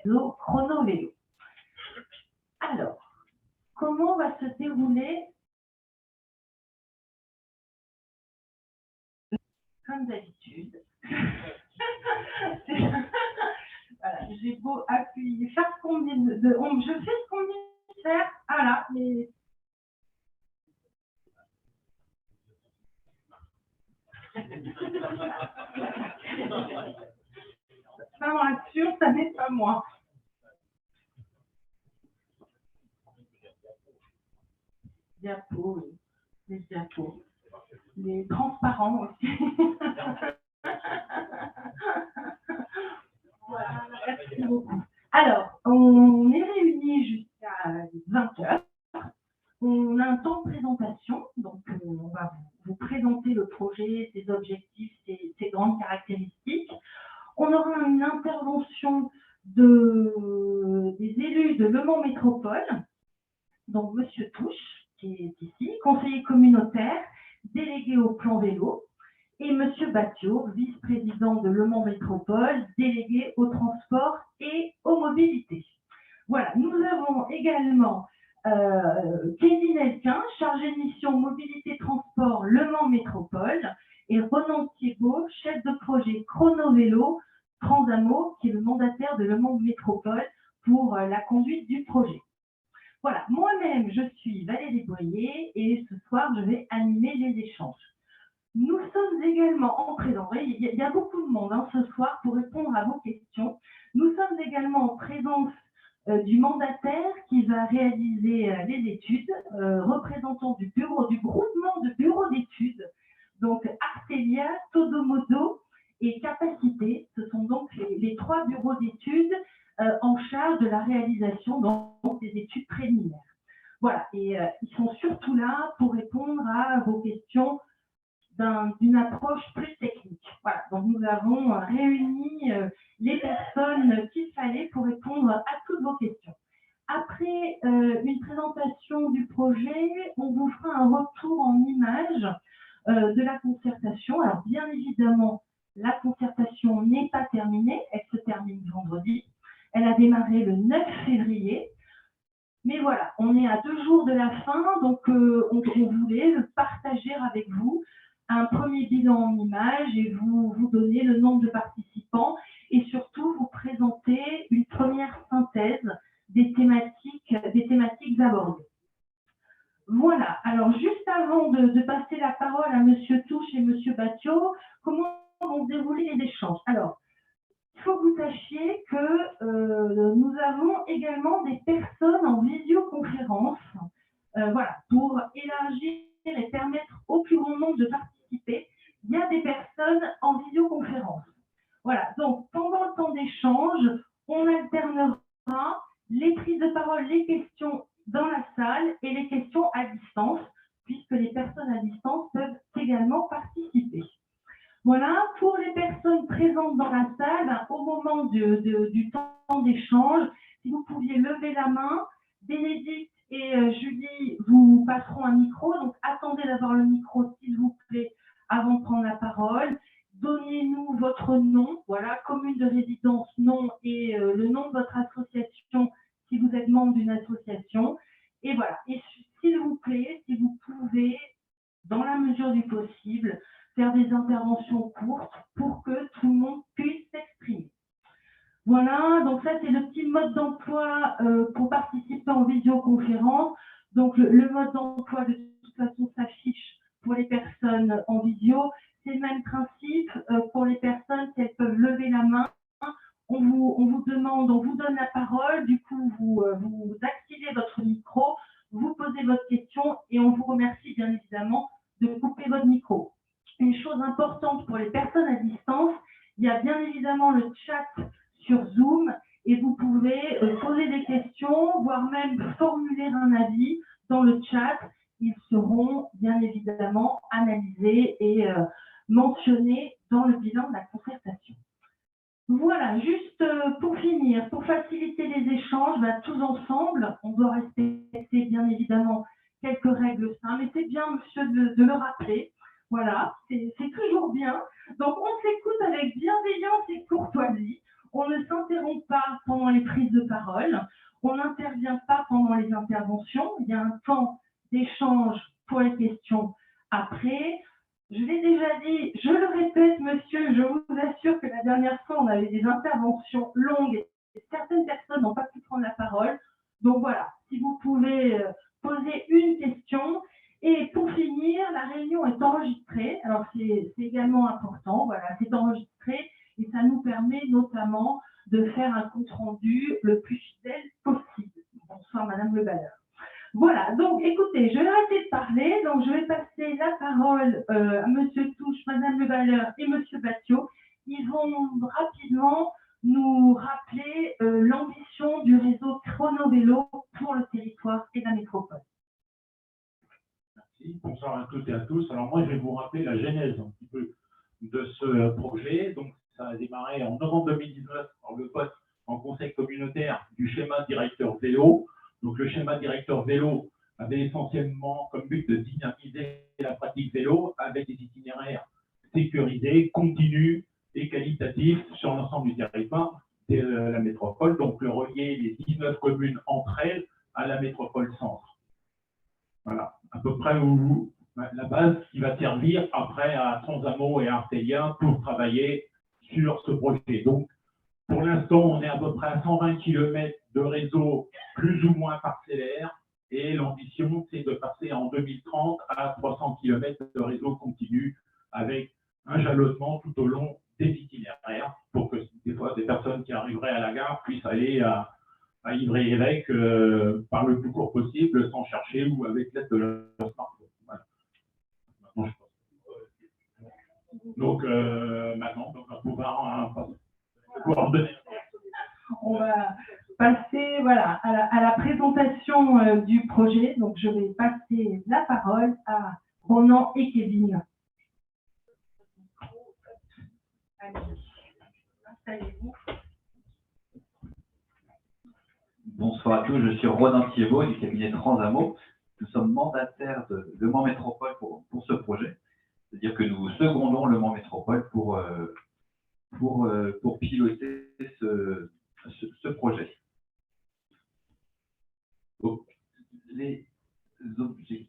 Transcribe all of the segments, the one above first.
réseau Chrono-Vélo. Alors, comment va se dérouler? Comme d'habitude. Voilà, j'ai beau appuyer, faire ce qu'on me dit je fais ce qu'on me dit de faire, voilà, mais ça me rassure, ça n'est pas moi. Diapos, oui. Les diapos. Les transparents aussi. Voilà, merci beaucoup. Alors, on est réunis jusqu'à 20h. On a un temps de présentation, donc on va vous présenter le projet, ses objectifs, ses grandes caractéristiques. On aura une intervention des élus de Le Mans Métropole, donc Monsieur Touche, qui est ici, conseiller communautaire, délégué au plan vélo, et Monsieur Batio, vice-président de Le Mans Métropole, délégué au transport et aux mobilités. Voilà, nous avons également Kevin Elquin, chargé de mission mobilité transport Le Mans Métropole, et Ronan Thiebaud, chef de projet Chrono-Vélo Transamo, qui est le mandataire de Le Mans Métropole pour la conduite du projet. Voilà, moi-même, je suis Valérie Boyer et ce soir, je vais animer les échanges. Nous sommes également en présence, il y a beaucoup de monde ce soir pour répondre à vos questions. Nous sommes également en présence du mandataire qui va réaliser les études, représentant du groupement de bureaux d'études, donc Artelia, Todomodo et Capacité. Ce sont donc les 3 bureaux d'études en charge de la réalisation des études préliminaires. Voilà, et ils sont surtout là pour répondre à vos questions d'une approche plus technique. Voilà, donc nous avons réuni les personnes qu'il fallait pour répondre à toutes vos questions. Après une présentation du projet, on vous fera un retour en images de la concertation. Alors bien évidemment, la concertation n'est pas terminée, elle se termine vendredi. Elle a démarré le 9 février. Mais voilà, on est à 2 jours de la fin, donc on voulait partager avec vous un premier bilan en images et vous donner le nombre de participants et surtout vous présenter une première synthèse des thématiques abordées. Voilà, alors juste avant de passer la parole à Monsieur Touche et Monsieur Batio, comment vont se dérouler les échanges? Alors, il faut que vous sachiez que nous avons également des personnes en visioconférence, voilà, pour élargir et permettre au plus grand nombre de participer. Il y a des personnes en visioconférence. Voilà, donc pendant le temps d'échange, on alternera les prises de parole, les questions dans la salle et les questions à distance, puisque les personnes à distance peuvent également participer. Voilà, pour les personnes présentes dans la salle, au moment du temps d'échange, si vous pouviez lever la main, Bénédicte et Julie vous passeront un micro, donc attendez d'avoir le micro s'il vous plaît avant de prendre la parole. Donnez-nous votre nom, voilà, commune de résidence, nom et le nom de votre association si vous êtes membre d'une association. Et voilà, et s'il vous plaît, si vous pouvez, dans la mesure du possible, faire des interventions courtes pour que tout le monde puisse s'exprimer. Voilà, donc ça c'est le petit mode d'emploi pour participer en visioconférence. Donc le mode d'emploi de toute façon s'affiche pour les personnes en visio. C'est le même principe pour les personnes, si elles peuvent lever la main. On vous demande, on vous donne la parole, du coup vous activez votre micro, vous posez votre question et on vous remercie bien évidemment de couper votre micro. Une chose importante pour les personnes à distance, il y a bien évidemment le chat sur Zoom et vous pouvez poser des questions, voire même formuler un avis dans le chat. Ils seront bien évidemment analysés et mentionnés dans le bilan de la concertation. Voilà, juste pour finir, pour faciliter les échanges, tous ensemble, on doit respecter bien évidemment quelques règles simples, mais c'est bien, monsieur, de le rappeler. Voilà, c'est toujours bien. Donc, on s'écoute avec bienveillance et courtoisie. On ne s'interrompt pas pendant les prises de parole. On n'intervient pas pendant les interventions. Il y a un temps d'échange pour les questions après. Je l'ai déjà dit, je le répète, monsieur, je vous assure que la dernière fois, on avait des interventions longues et certaines personnes n'ont pas pu prendre la parole. Donc voilà, si vous pouvez poser une question. Et pour finir, la réunion est enregistrée. Alors, c'est également important. Voilà, c'est enregistré et ça nous permet notamment de faire un compte-rendu le plus fidèle possible. Bonsoir, Madame Le Balleur. Voilà, donc écoutez, je vais arrêter de parler. Donc, je vais passer la parole à Monsieur Touche, Madame Le Balleur et Monsieur Battiot. Ils vont rapidement nous rappeler l'ambition du réseau Chrono-Vélo pour le territoire et la métropole. Merci. Bonsoir à toutes et à tous. Alors moi, je vais vous rappeler la genèse un petit peu de ce projet. Donc, ça a démarré en novembre 2019 par le vote en conseil communautaire du schéma directeur vélo. Donc, le schéma directeur vélo avait essentiellement comme but de dynamiser la pratique vélo avec des itinéraires sécurisés, continus et qualitatifs sur l'ensemble du territoire de la métropole. Donc, le relier les 19 communes entre elles à la métropole centre. Voilà, à peu près où la base qui va servir après à Transamo et Artélien pour travailler sur ce projet. Donc, pour l'instant, on est à peu près à 120 km de réseau plus ou moins parcellaire et l'ambition, c'est de passer en 2030 à 300 km de réseau continu avec un jalonnement tout au long des itinéraires pour que des fois des personnes qui arriveraient à la gare puissent aller à Ivry-Évêque par le plus court possible, sans chercher ou avec l'aide de leur smartphone. Voilà. Maintenant, donc, maintenant, on va pouvoir donner. On va passer voilà, à la présentation du projet. Donc, je vais passer la parole à Ronan et Kevin. Allez, installez-vous. Bonsoir à tous, je suis Ronan Thiebaud du cabinet Transamo. Nous sommes mandataires de Le Mans Métropole pour ce projet. C'est-à-dire que nous secondons Le Mans Métropole pour piloter ce projet. Donc, les objectifs,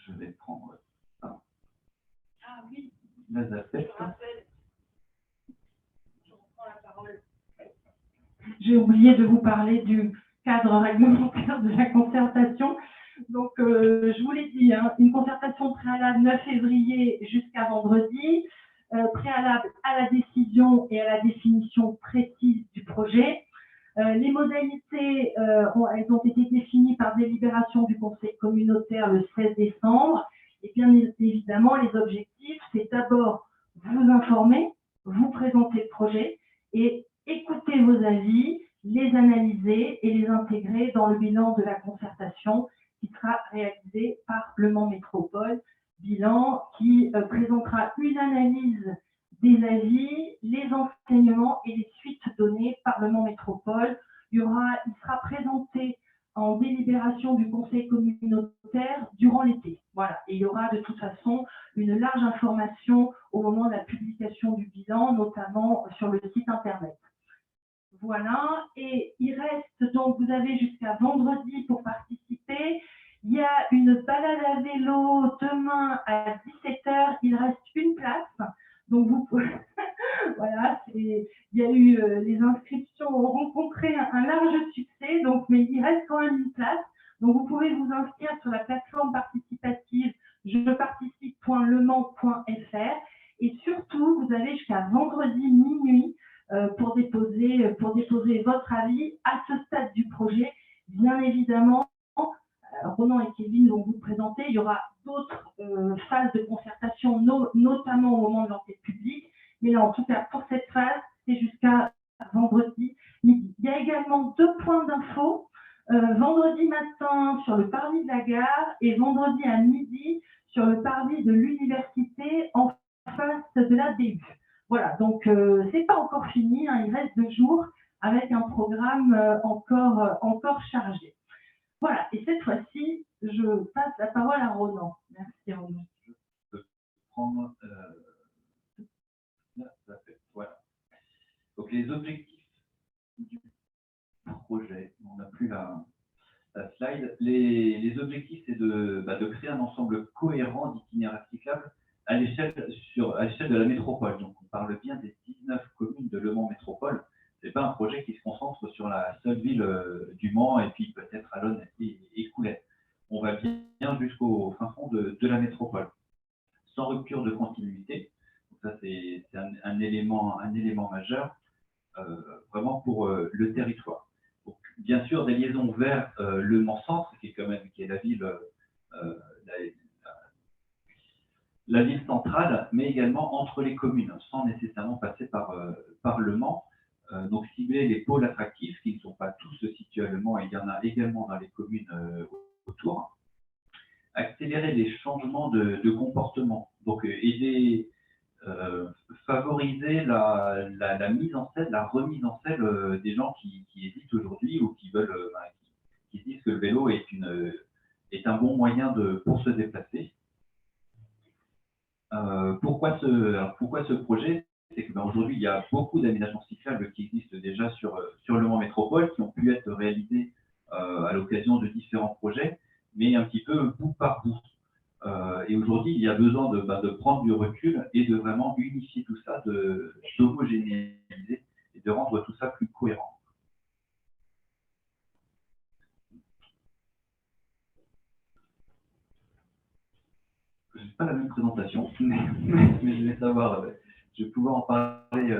je vais prendre ça. Ah oui, Les aspects. j'ai oublié de vous parler du cadre réglementaire de la concertation. Donc, je vous l'ai dit, hein, une concertation préalable 9 février jusqu'à vendredi, préalable à la décision et à la définition précise du projet. Les modalités, elles ont été définies par délibération du Conseil communautaire le 16 décembre. Et bien évidemment, les objectifs, c'est d'abord vous informer, vous présenter le projet et écouter vos avis, les analyser et les intégrer dans le bilan de la concertation qui sera réalisé par Le Mans Métropole. Bilan qui présentera une analyse des avis, les enseignements et les suites données par Le Mans Métropole. Il sera présenté en délibération du Conseil communautaire durant l'été. Voilà. Et il y aura de toute façon une large information au moment de la publication du bilan, notamment sur le site internet. Voilà. Et il reste donc, vous avez jusqu'à vendredi pour participer. Il y a une balade à vélo demain à 17h. Il reste une place. Donc, vous pouvez. Voilà, il y a eu les inscriptions ont rencontré un large succès, donc, mais il reste quand même une place. Donc, vous pouvez vous inscrire sur la plateforme participative jeparticipe.lemans.fr et surtout, vous avez jusqu'à vendredi minuit pour déposer votre avis à ce stade du projet. Bien évidemment, Ronan et Kevin vont vous présenter. Il y aura d'autres phases de concertation, notamment au moment de l'enquête publique. Mais là, en tout cas, pour cette phase, c'est jusqu'à vendredi midi. Il y a également 2 points d'info. Vendredi matin sur le parvis de la gare et vendredi à midi sur le parvis de l'université en face de la BU. Voilà, donc c'est pas encore fini, hein, il reste 2 jours avec un programme encore chargé. Voilà, et cette fois-ci, je passe la parole à Ronan. Merci Ronan. Je peux prendre voilà. Donc, Donc les objectifs du projet, on n'a plus la slide. Les objectifs, c'est de créer un ensemble cohérent d'itinéraires cyclables à l'échelle de la métropole. Donc on parle bien des 19 communes de Le Mans Métropole. Ce n'est pas un projet qui se concentre sur la seule ville du Mans et puis peut-être Allonne et Coulet. On va bien jusqu'au fin fond de la métropole, sans rupture de continuité. Donc ça, c'est un élément majeur vraiment pour le territoire. Donc, bien sûr, des liaisons vers le Mans Centre, qui est la ville, la ville centrale, mais également entre les communes, sans nécessairement passer par Le Mans. Donc cibler les pôles attractifs qui ne sont pas tous situés à Le Mans, et il y en a également dans les communes autour. Accélérer les changements de comportement, donc aider, favoriser la mise en scène, la remise en scène des gens qui hésitent aujourd'hui ou qui veulent, qui disent que le vélo est un bon moyen pour se déplacer. Pourquoi ce projet? C'est que aujourd'hui, il y a beaucoup d'aménagements cyclables qui existent déjà sur Le Mans Métropole, qui ont pu être réalisés à l'occasion de différents projets, mais un petit peu bout par bout. Et aujourd'hui, il y a besoin de prendre du recul et de vraiment unifier tout ça, d'homogénéiser et de rendre tout ça plus cohérent. Je n'ai pas la même présentation, mais je vais savoir, je vais pouvoir en parler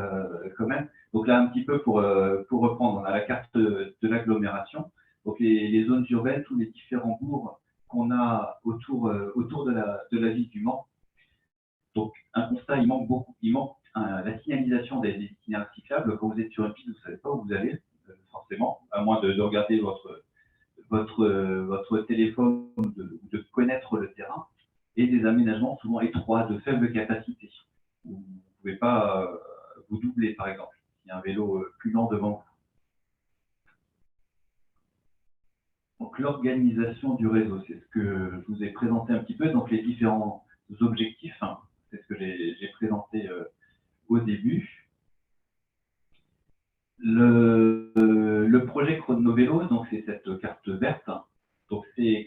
quand même. Donc là, un petit peu pour reprendre, on a la carte de l'agglomération, donc les zones urbaines, tous les différents bourgs qu'on a autour de la ville du Mans. Donc un constat, il manque la signalisation des itinéraires cyclables. Quand vous êtes sur une piste, vous ne savez pas où vous allez, forcément, à moins de regarder votre téléphone ou de connaître le terrain, et des aménagements souvent étroits, de faible capacité. Vous ne pouvez pas vous doubler, par exemple, s'il y a un vélo plus lent devant vous. Donc l'organisation du réseau, c'est ce que je vous ai présenté un petit peu, donc les différents objectifs, c'est ce que j'ai présenté au début. Le projet Chronovélo, donc c'est cette carte verte, donc c'est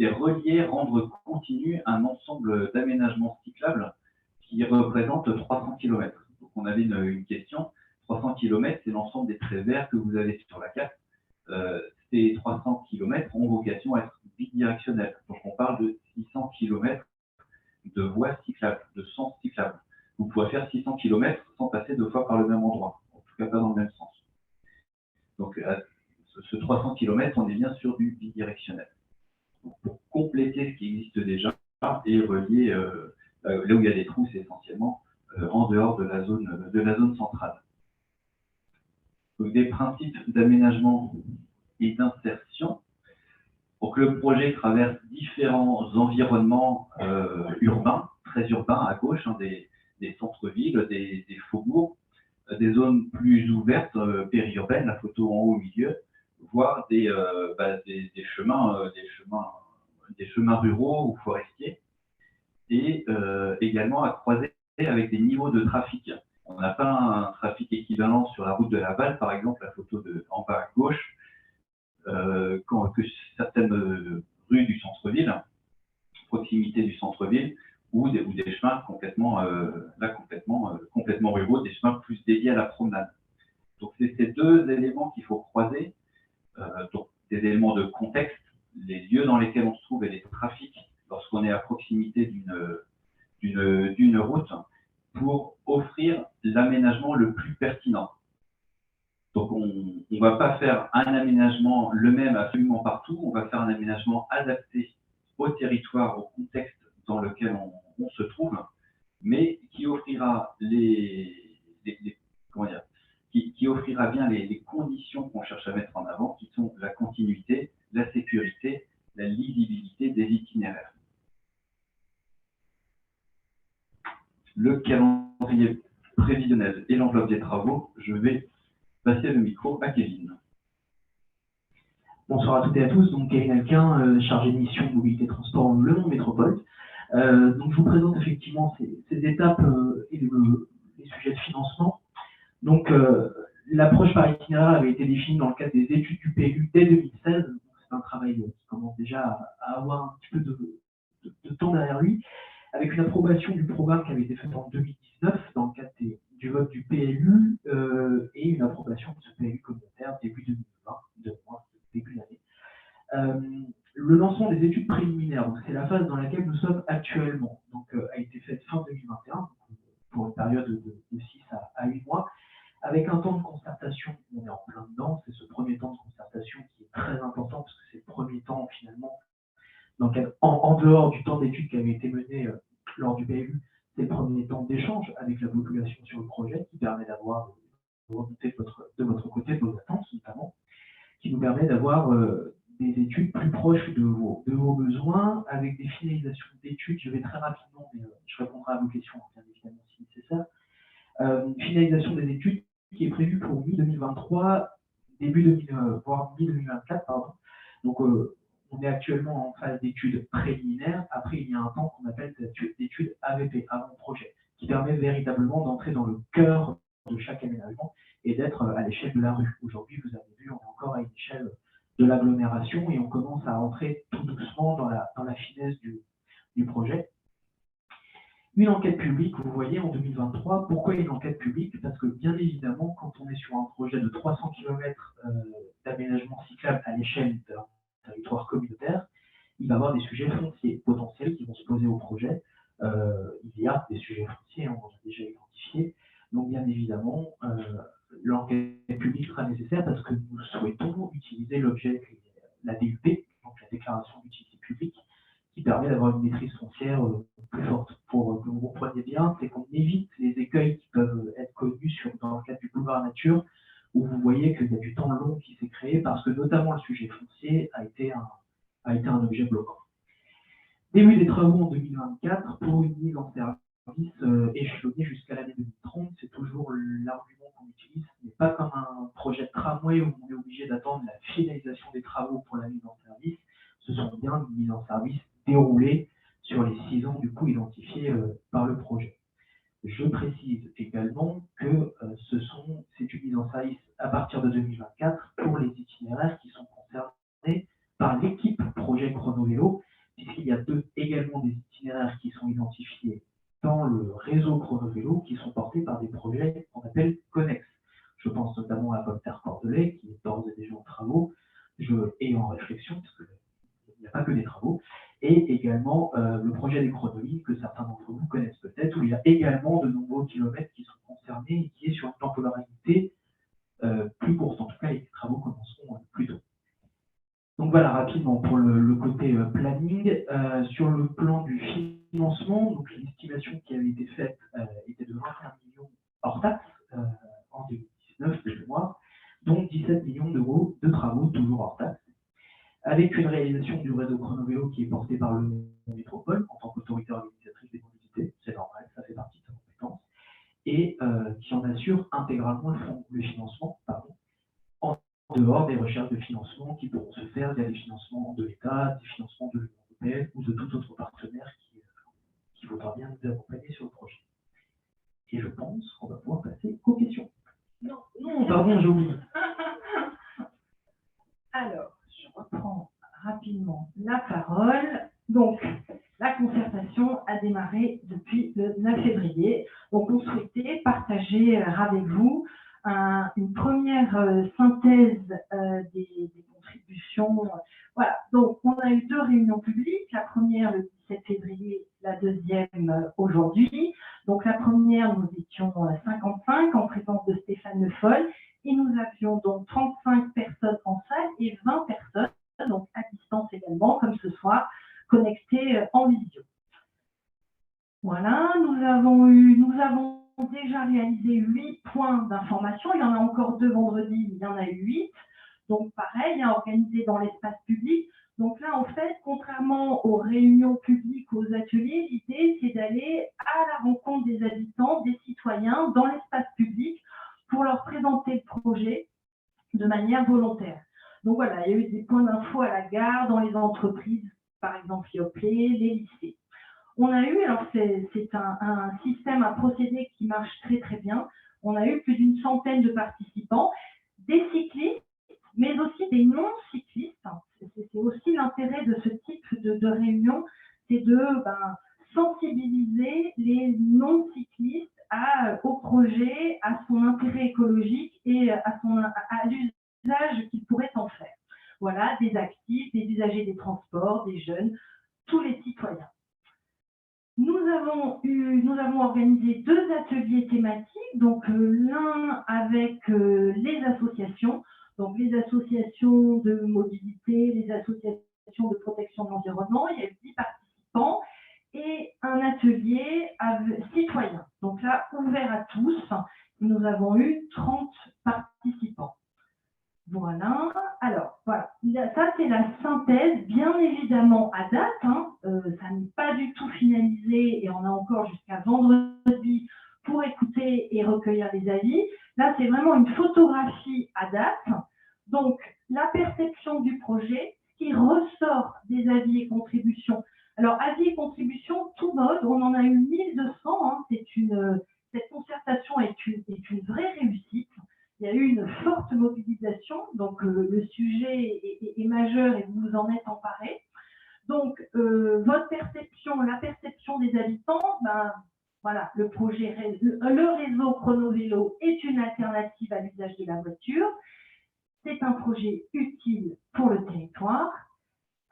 relier, rendre continu un ensemble d'aménagements cyclables qui représente 300 km. Donc on avait une question, 300 km, c'est l'ensemble des traits verts que vous avez sur la carte. Ces 300 km ont vocation à être bidirectionnels. Donc on parle de 600 km de voies cyclables, de sens cyclables. Vous pouvez faire 600 km sans passer 2 fois par le même endroit, en tout cas pas dans le même sens. Donc ce 300 km, on est bien sur du bidirectionnel. Donc, pour compléter ce qui existe déjà et relier là où il y a des trous, c'est essentiellement en dehors de la zone centrale. Donc, des principes d'aménagement et d'insertion. Donc le projet traverse différents environnements urbains, très urbains à gauche, des centres-villes, des faubourgs, des zones plus ouvertes, périurbaines, la photo en haut au milieu, voire des chemins ruraux ou forestiers, et également à croiser avec des niveaux de trafic. On n'a pas un trafic équivalent sur la route de la Balle, par exemple, la photo en bas à gauche, que certaines rues du centre-ville, proximité du centre-ville, ou des chemins complètement ruraux, des chemins plus dédiés à la promenade. Donc c'est ces deux éléments qu'il faut croiser, donc des éléments de contexte, les lieux dans lesquels on se trouve et les trafics lorsqu'on est à proximité d'une route, pour offrir l'aménagement le plus pertinent. Donc on ne va pas faire un aménagement le même absolument partout, on va faire un aménagement adapté au territoire, au contexte dans lequel on se trouve, mais qui offrira qui offrira bien les conditions qu'on cherche à mettre en avant, qui sont la continuité, la sécurité, la lisibilité des itinéraires. Le calendrier prévisionnel et l'enveloppe des travaux, je vais passer le micro à Kevin. Bonsoir à toutes et à tous, donc Kevin Alquin, chargé de mission mobilité transport Le Mans Métropole. Donc je vous présente effectivement ces étapes et les sujets de financement. Donc, l'approche par itinéraire avait été définie dans le cadre des études du PLU dès 2016. C'est un travail qui commence déjà à avoir un petit peu de temps derrière lui, avec une approbation du programme qui avait été faite en 2019 dans le cadre du vote du PLU et une approbation de ce PLU communautaire début 2020, 2 mois, début d'année. Le lancement des études préliminaires, donc c'est la phase dans laquelle nous sommes actuellement, donc a été faite fin 2021, donc, pour une période de 6 à 8 mois, avec un temps de concertation, on est en plein dedans, c'est ce premier temps de concertation qui est très important parce que c'est le premier temps finalement, en dehors du temps d'études qui avait été mené lors du PLU, c'est le premier temps d'échange avec la population sur le projet qui permet d'avoir remonté de votre côté de vos attentes notamment, qui nous permet d'avoir des études plus proches de vos besoins, avec des finalisations d'études. Je vais très rapidement, mais je répondrai à vos questions, bien évidemment, si nécessaire. Finalisation des études qui est prévue pour mi-2023, voire mi-2024, pardon. Donc, on est actuellement en phase d'études préliminaires. Après, il y a un temps qu'on appelle d'études AVP, avant-projet, qui permet véritablement d'entrer dans le cœur de chaque aménagement et d'être à l'échelle de la rue. Aujourd'hui, vous avez vu, on est encore à une échelle de l'agglomération et on commence à rentrer tout doucement dans la finesse du projet. Une enquête publique, vous voyez, en 2023. Pourquoi une enquête publique? Parce que, bien évidemment, quand on est sur un projet de 300 km d'aménagement cyclable à l'échelle d'un territoire communautaire, il va y avoir des sujets fonciers potentiels qui vont se poser au projet. Il y a des sujets fonciers, on les a déjà identifiés. Donc, bien évidemment, l'enquête publique sera nécessaire parce que nous souhaitons utiliser l'objet, la DUP, donc la déclaration d'utilité publique, qui permet d'avoir une maîtrise foncière plus forte. Pour que vous compreniez bien, c'est qu'on évite les écueils qui peuvent être connus dans le cadre du boulevard nature, où vous voyez qu'il y a du temps long qui s'est créé parce que notamment le sujet foncier a été un objet bloquant. Début des travaux en 2024 pour une mise en service échelonnée jusqu'à l'année 2030. C'est toujours l'argument qu'on utilise. Ce n'est pas comme un projet de tramway où on est obligé d'attendre la finalisation des travaux pour la mise en service. Ce sont bien une mise en service déroulée sur les 6 ans du coup identifiés par le projet. Je précise également que c'est une mise en service à partir de 2024 pour les itinéraires qui sont concernés par l'équipe projet Chrono-Vélo, puisqu'il y a également des itinéraires qui sont identifiés dans le réseau Chrono-Vélo qui sont portés par des projets qu'on appelle connexes. Je pense notamment à Voltaire-Cordelay, qui est d'ores et déjà en travaux et en réflexion, parce qu'il n'y a pas que des travaux, et également le projet des chronoligues que certains d'entre vous connaissent peut-être, où il y a également de nombreux kilomètres qui sont concernés et qui est sur une temporalité plus courte. En tout cas, les travaux commenceront plus tôt. Donc voilà, rapidement, pour le côté planning, sur le plan du financement, donc l'estimation qui avait été faite était de 21 millions hors taxes en 2019 de mémoire, dont 17 millions d'euros de travaux toujours hors taxes, avec une réalisation du réseau Chrono-Vélo qui est porté par le métropole en tant qu'autorité organisatrice des mobilités, c'est normal, ça fait partie de sa compétence, et qui en assure intégralement le financement, en dehors des recherches de financement qui pourront se faire via des financements de l'État, des financements de l'Union européenne ou de tout autre partenaire qui voudra bien nous accompagner sur le projet. Et je pense qu'on va pouvoir passer aux questions. Non, pardon, j'ai oublié. Alors, je reprends rapidement la parole. Donc, la concertation a démarré depuis le 9 février. Donc, on souhaitait partager avec vous une première synthèse des contributions. Voilà, donc on a eu 2 réunions publiques, la première le 17 février, la deuxième aujourd'hui. Donc la première, nous étions 55 en présence de Stéphane Le Foll et nous avions donc 35 personnes en salle et 20 personnes, donc à distance également, comme ce soir, connectées en visio. Voilà, nous avons déjà réalisé 8 points d'information. Il y en a encore 2 vendredi, il y en a eu 8. Donc pareil, organisé dans l'espace public. Donc là, en fait, contrairement aux réunions publiques, aux ateliers, l'idée, c'est d'aller à la rencontre des habitants, des citoyens, dans l'espace public, pour leur présenter le projet de manière volontaire. Donc voilà, il y a eu des points d'info à la gare, dans les entreprises, par exemple Yoplait, les lycées. On a eu, alors c'est un système, un procédé qui marche très très bien, on a eu plus d'une centaine de participants, des cyclistes, mais aussi des non-cyclistes. C'est aussi l'intérêt de ce type de réunion, c'est de sensibiliser les non-cyclistes au projet, à son intérêt écologique et à l'usage qu'il pourrait en faire. Voilà, des actifs, des usagers des transports, des jeunes, tous les citoyens. Nous avons organisé 2 ateliers thématiques, donc l'un avec les associations, donc les associations de mobilité, les associations de protection de l'environnement. Il y a eu 10 participants et un atelier citoyen. Donc là, ouvert à tous. Nous avons eu 30 participants. Voilà. Alors, voilà. Ça, c'est la synthèse. Bien évidemment, à date, ça n'est pas du tout finalisé et on a encore jusqu'à vendredi pour écouter et recueillir les avis. Là, c'est vraiment une photographie à date. Donc, la perception du projet, ce qui ressort des avis et contributions. Alors, avis et contributions, tout mode, on en a eu 1200. Cette concertation est une vraie réussite. Il y a eu une forte mobilisation, donc le sujet est majeur et vous vous en êtes emparés. Donc, votre perception, la perception des habitants, voilà, le réseau Chronovélo est une alternative à l'usage de la voiture. C'est un projet utile pour le territoire.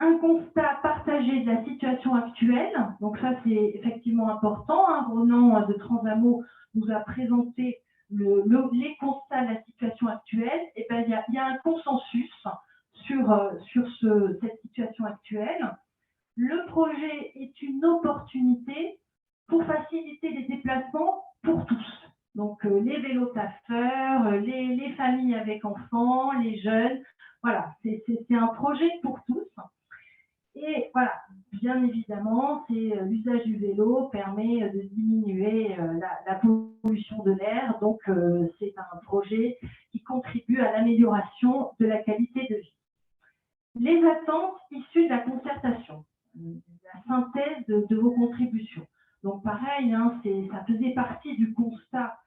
Un constat partagé de la situation actuelle, donc ça c'est effectivement important. Ronan de Transamo nous a présenté les constats de la situation actuelle. Et ben, il y a un consensus sur cette situation actuelle. Le projet est une opportunité pour faciliter les déplacements pour tous. Donc les vélotaffeurs, les familles avec enfants, les jeunes. Voilà, c'est un projet pour tous. Et voilà, bien évidemment, l'usage du vélo permet de diminuer la pollution de l'air. Donc, c'est un projet qui contribue à l'amélioration de la qualité de vie. Les attentes issues de la concertation, la synthèse de vos contributions. Donc, pareil, ça faisait partie du constat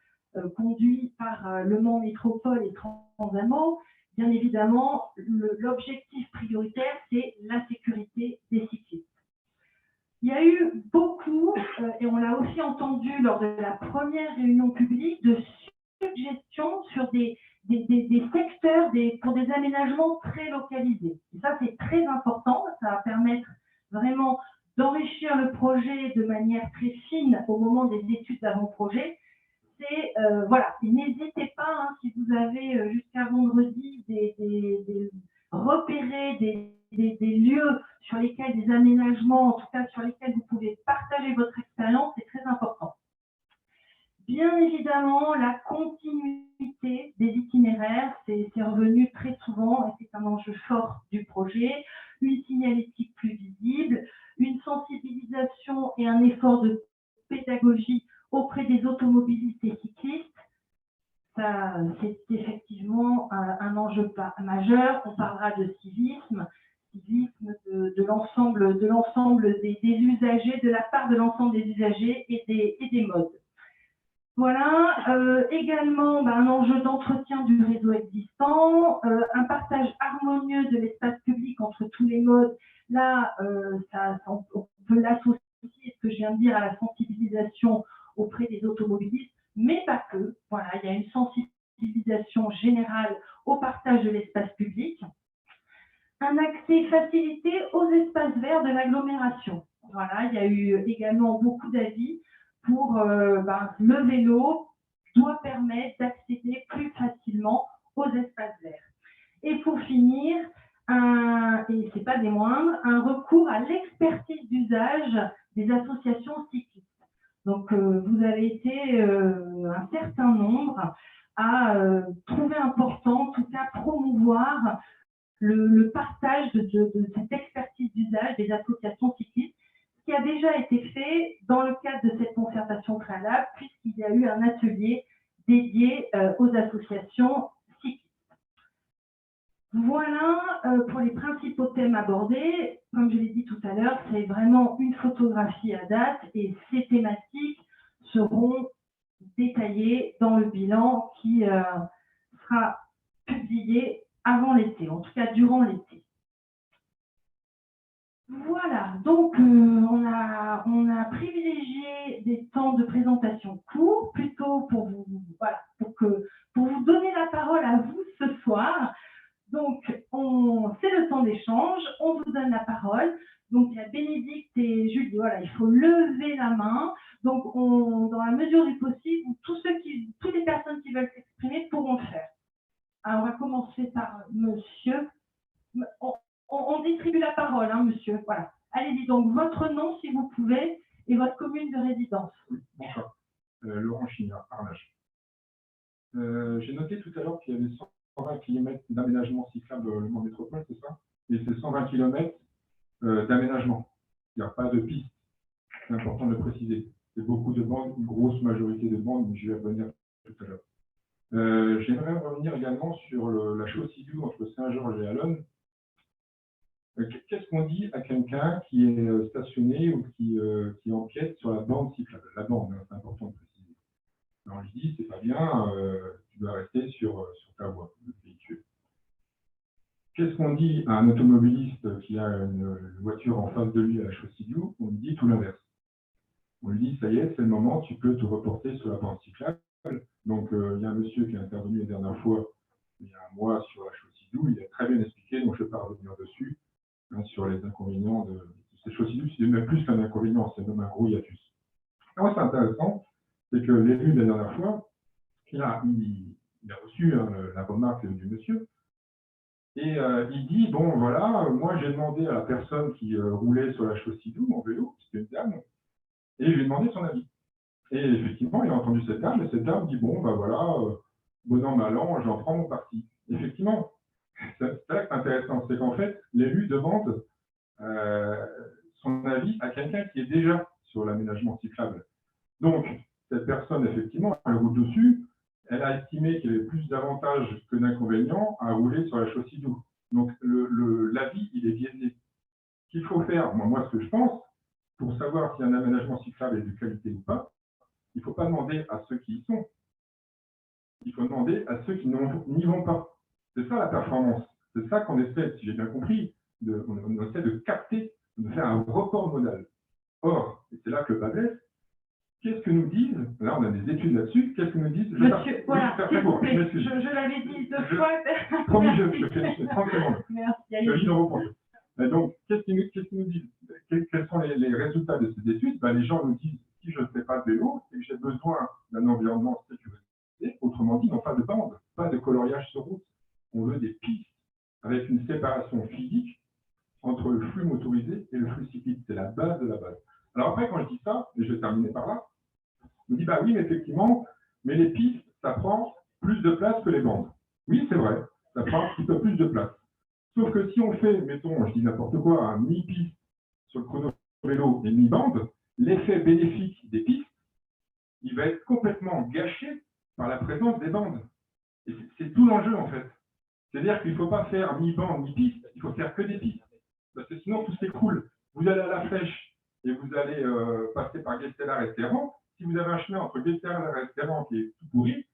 conduit par Le Mans Métropole et Transamo. Bien évidemment, l'objectif prioritaire, c'est la sécurité des cyclistes. Il y a eu beaucoup, et on l'a aussi entendu lors de la première réunion publique, de suggestions sur des secteurs pour des aménagements très localisés. Et ça, c'est très important. Ça va permettre vraiment d'enrichir le projet de manière très fine au moment des études d'avant-projet. Voilà, n'hésitez pas, si vous avez jusqu'à vendredi repérer des lieux sur lesquels, des aménagements, en tout cas sur lesquels vous pouvez partager votre expérience, c'est très important. Bien évidemment, la continuité des itinéraires, c'est revenu très souvent et c'est un enjeu fort du projet. Une signalétique plus visible, une sensibilisation et un effort de pédagogie auprès des automobilistes et cyclistes. Ça, c'est effectivement un enjeu majeur. On parlera de civisme de l'ensemble des usagers, de la part de l'ensemble des usagers et des modes. Voilà, également un enjeu d'entretien du réseau existant, un partage harmonieux de l'espace public entre tous les modes. Là, on peut l'associer, ce que je viens de dire, à la sensibilisation auprès des automobilistes, mais pas que. Voilà, il y a une sensibilisation générale au partage de l'espace public. Un accès facilité aux espaces verts de l'agglomération. Voilà, il y a eu également beaucoup d'avis pour le vélo doit permettre d'accéder plus facilement aux espaces verts. Et pour finir, et ce n'est pas des moindres, un recours à l'expertise d'usage des associations cyclistes. Donc, vous avez été un certain nombre à trouver important, en tout cas promouvoir le partage de cette expertise d'usage des associations cyclistes, ce qui a déjà été fait dans le cadre de cette concertation préalable, puisqu'il y a eu un atelier dédié aux associations cyclistes. Voilà pour les principaux thèmes abordés. Comme je l'ai dit tout à l'heure, c'est vraiment une photographie à date et ces thématiques seront détaillées dans le bilan qui sera publié avant l'été, en tout cas durant l'été. Voilà, donc on a privilégié des temps de présentation courts, plutôt pour vous, voilà, pour vous donner la parole à vous ce soir. Donc, c'est le temps d'échange, on vous donne la parole. Donc, il y a Bénédicte et Julie, voilà, il faut lever la main. Donc, dans la mesure du possible, toutes les personnes qui veulent s'exprimer pourront le faire. Alors, on va commencer par monsieur. On distribue la parole, hein, monsieur. Voilà. Allez-y, donc, votre nom, si vous pouvez, et votre commune de résidence. Oui, bonsoir. Laurent Chignard, Arnage. J'ai noté tout à l'heure qu'il y avait 120 km d'aménagement cyclable Le Mans Métropole, c'est ça? Et c'est 120 km d'aménagement. Il n'y a pas de piste. C'est important de le préciser. C'est beaucoup de bandes, une grosse majorité de bandes, mais je vais revenir tout à l'heure. J'aimerais revenir également sur la chaussée d'Oux entre Saint-Georges et Allonnes. Qu'est-ce qu'on dit à quelqu'un qui est stationné ou qui empiète sur la bande cyclable? La bande, hein, c'est important de préciser. Alors je dis, c'est pas bien, tu dois rester sur ta voie, le véhicule. Qu'est-ce qu'on dit à un automobiliste qui a une voiture en face de lui à la chaussée d'Oux? On lui dit tout l'inverse. On lui dit, ça y est, c'est le moment, tu peux te reporter sur la bande cyclable. Donc il y a un monsieur qui est intervenu la dernière fois, il y a un mois, sur la chaussée d'Oux, il a très bien expliqué, donc je ne vais pas revenir dessus. Sur les inconvénients de ces chaussées d'Oux, c'est même plus qu'un inconvénient, c'est même un gros hiatus. Alors, c'est intéressant, c'est que l'élu de la dernière fois, il a reçu la remarque du monsieur, et il dit, bon voilà, moi j'ai demandé à la personne qui roulait sur la chaussée d'Oux, en vélo, c'était une dame, et je lui ai demandé son avis. Et effectivement, il a entendu cette dame, et cette dame dit, bon, ben voilà, bon an, mal an, j'en prends mon parti. Effectivement, c'est là que c'est intéressant, c'est qu'en fait, l'élu demande son avis à quelqu'un qui est déjà sur l'aménagement cyclable. Donc, cette personne, effectivement, elle roule dessus, elle a estimé qu'il y avait plus d'avantages que d'inconvénients à rouler sur la chaussée d'Oux. Donc, l'avis, il est biaisé. Ce qu'il faut faire, moi, ce que je pense, pour savoir si un aménagement cyclable est de qualité ou pas, il ne faut pas demander à ceux qui y sont. Il faut demander à ceux qui n'y vont pas. C'est ça la performance. C'est ça qu'on essaie, si j'ai bien compris, on essaie de capter, de faire un report modal. Or, et c'est là que le bas blesse, qu'est-ce que nous disent, là on a des études là-dessus, qu'est-ce que nous disent, monsieur, voilà, s'il vous plaît, je l'avais dit 2 fois. Promis, je fais 30 secondes. Merci. Je lis le repos. Donc, qu'est-ce qu'ils nous disent? Quels sont les résultats de ces études? Les gens nous disent, si je ne fais pas de vélo, c'est que j'ai besoin d'un environnement sécurisé. Autrement dit, non pas de bande, pas de coloriage sur route. On veut des pistes avec une séparation physique entre le flux motorisé et le flux cyclique. C'est la base de la base. Alors après, quand je dis ça, et je vais terminer par là, on me dit, oui, mais effectivement, mais les pistes, ça prend plus de place que les bandes. Oui, c'est vrai, ça prend un petit peu plus de place. Sauf que si on fait, mettons, je dis n'importe quoi, un mi-piste sur le chrono vélo et mi-bande, l'effet bénéfique des pistes, il va être complètement gâché par la présence des bandes. Et c'est tout l'enjeu, en fait. C'est-à-dire qu'il ne faut pas faire mi-bande, mi-piste, il faut faire que des pistes. Parce que sinon, tout s'écroule. Vous allez à la Flèche et vous allez passer par Guestella Restaurant. Si vous avez un chemin entre Guestella Restaurant qui est tout pourri,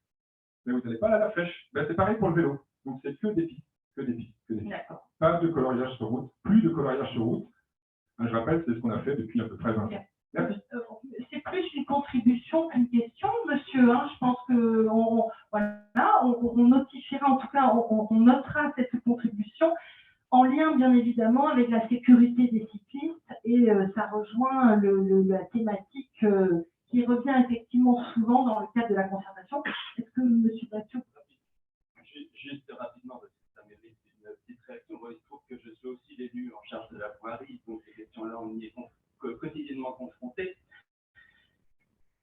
mais vous n'allez pas aller à la Flèche. C'est pareil pour le vélo. Donc, c'est que des pistes, que des pistes, que des pistes. Pas de coloriage sur route, plus de coloriage sur route. Je rappelle, c'est ce qu'on a fait depuis à peu près 20 ans. Merci. C'est plus une contribution qu'une question, monsieur. Je pense qu'on notifiera, en tout cas, on notera cette contribution en lien, bien évidemment, avec la sécurité des cyclistes et ça rejoint la thématique qui revient effectivement souvent dans le cadre de la concertation. Est-ce que monsieur Bathiou? Juste rapidement, parce que ça mérite une petite réaction. Moi, il se trouve que je suis aussi l'élu en charge de la voirie, donc ces questions-là, on y est quotidiennement confrontés.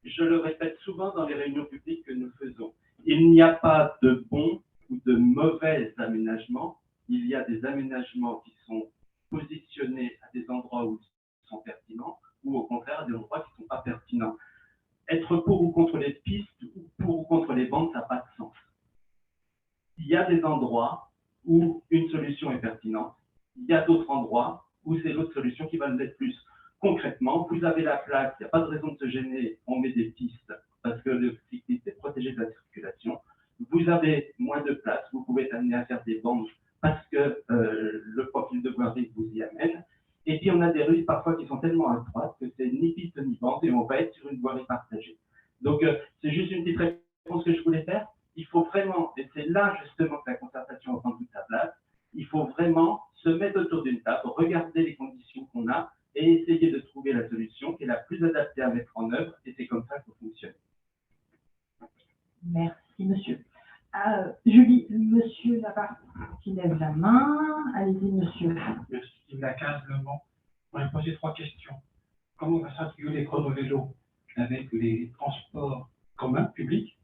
Je le répète souvent dans les réunions publiques que nous faisons. Il n'y a pas de bons ou de mauvais aménagements. Il y a des aménagements qui sont positionnés à des endroits où ils sont pertinents, ou au contraire, des endroits qui ne sont pas pertinents. Être pour ou contre les pistes, ou pour ou contre les bandes, ça n'a pas de sens. Il y a des endroits où une solution est pertinente. Il y a d'autres endroits où c'est l'autre solution qui va nous être plus. Concrètement, vous avez la place, il n'y a pas de raison de se gêner, on met des pistes parce que le cycliste est protégé de la circulation. Vous avez moins de place, vous pouvez être amené à faire des bandes parce que le profil de voirie vous y amène. Et puis on a des rues parfois qui sont tellement étroites que c'est ni piste ni bande et on va être sur une voirie partagée. Donc c'est juste une petite réponse que je voulais faire. Il faut vraiment, et c'est là justement que la concertation va prendre toute sa place, il faut vraiment se mettre autour d'une table, regarder les conditions qu'on a et essayer de trouver la solution qui est la plus adaptée à mettre en œuvre, et c'est comme ça qu'il faut fonctionner. Merci, monsieur. Julie, monsieur là-bas qui lève la main. Allez-y, monsieur. Merci. La 15 Le Mans. On va poser 3 questions. Comment va s'articuler les chrono-vélos avec les transports communs, publics,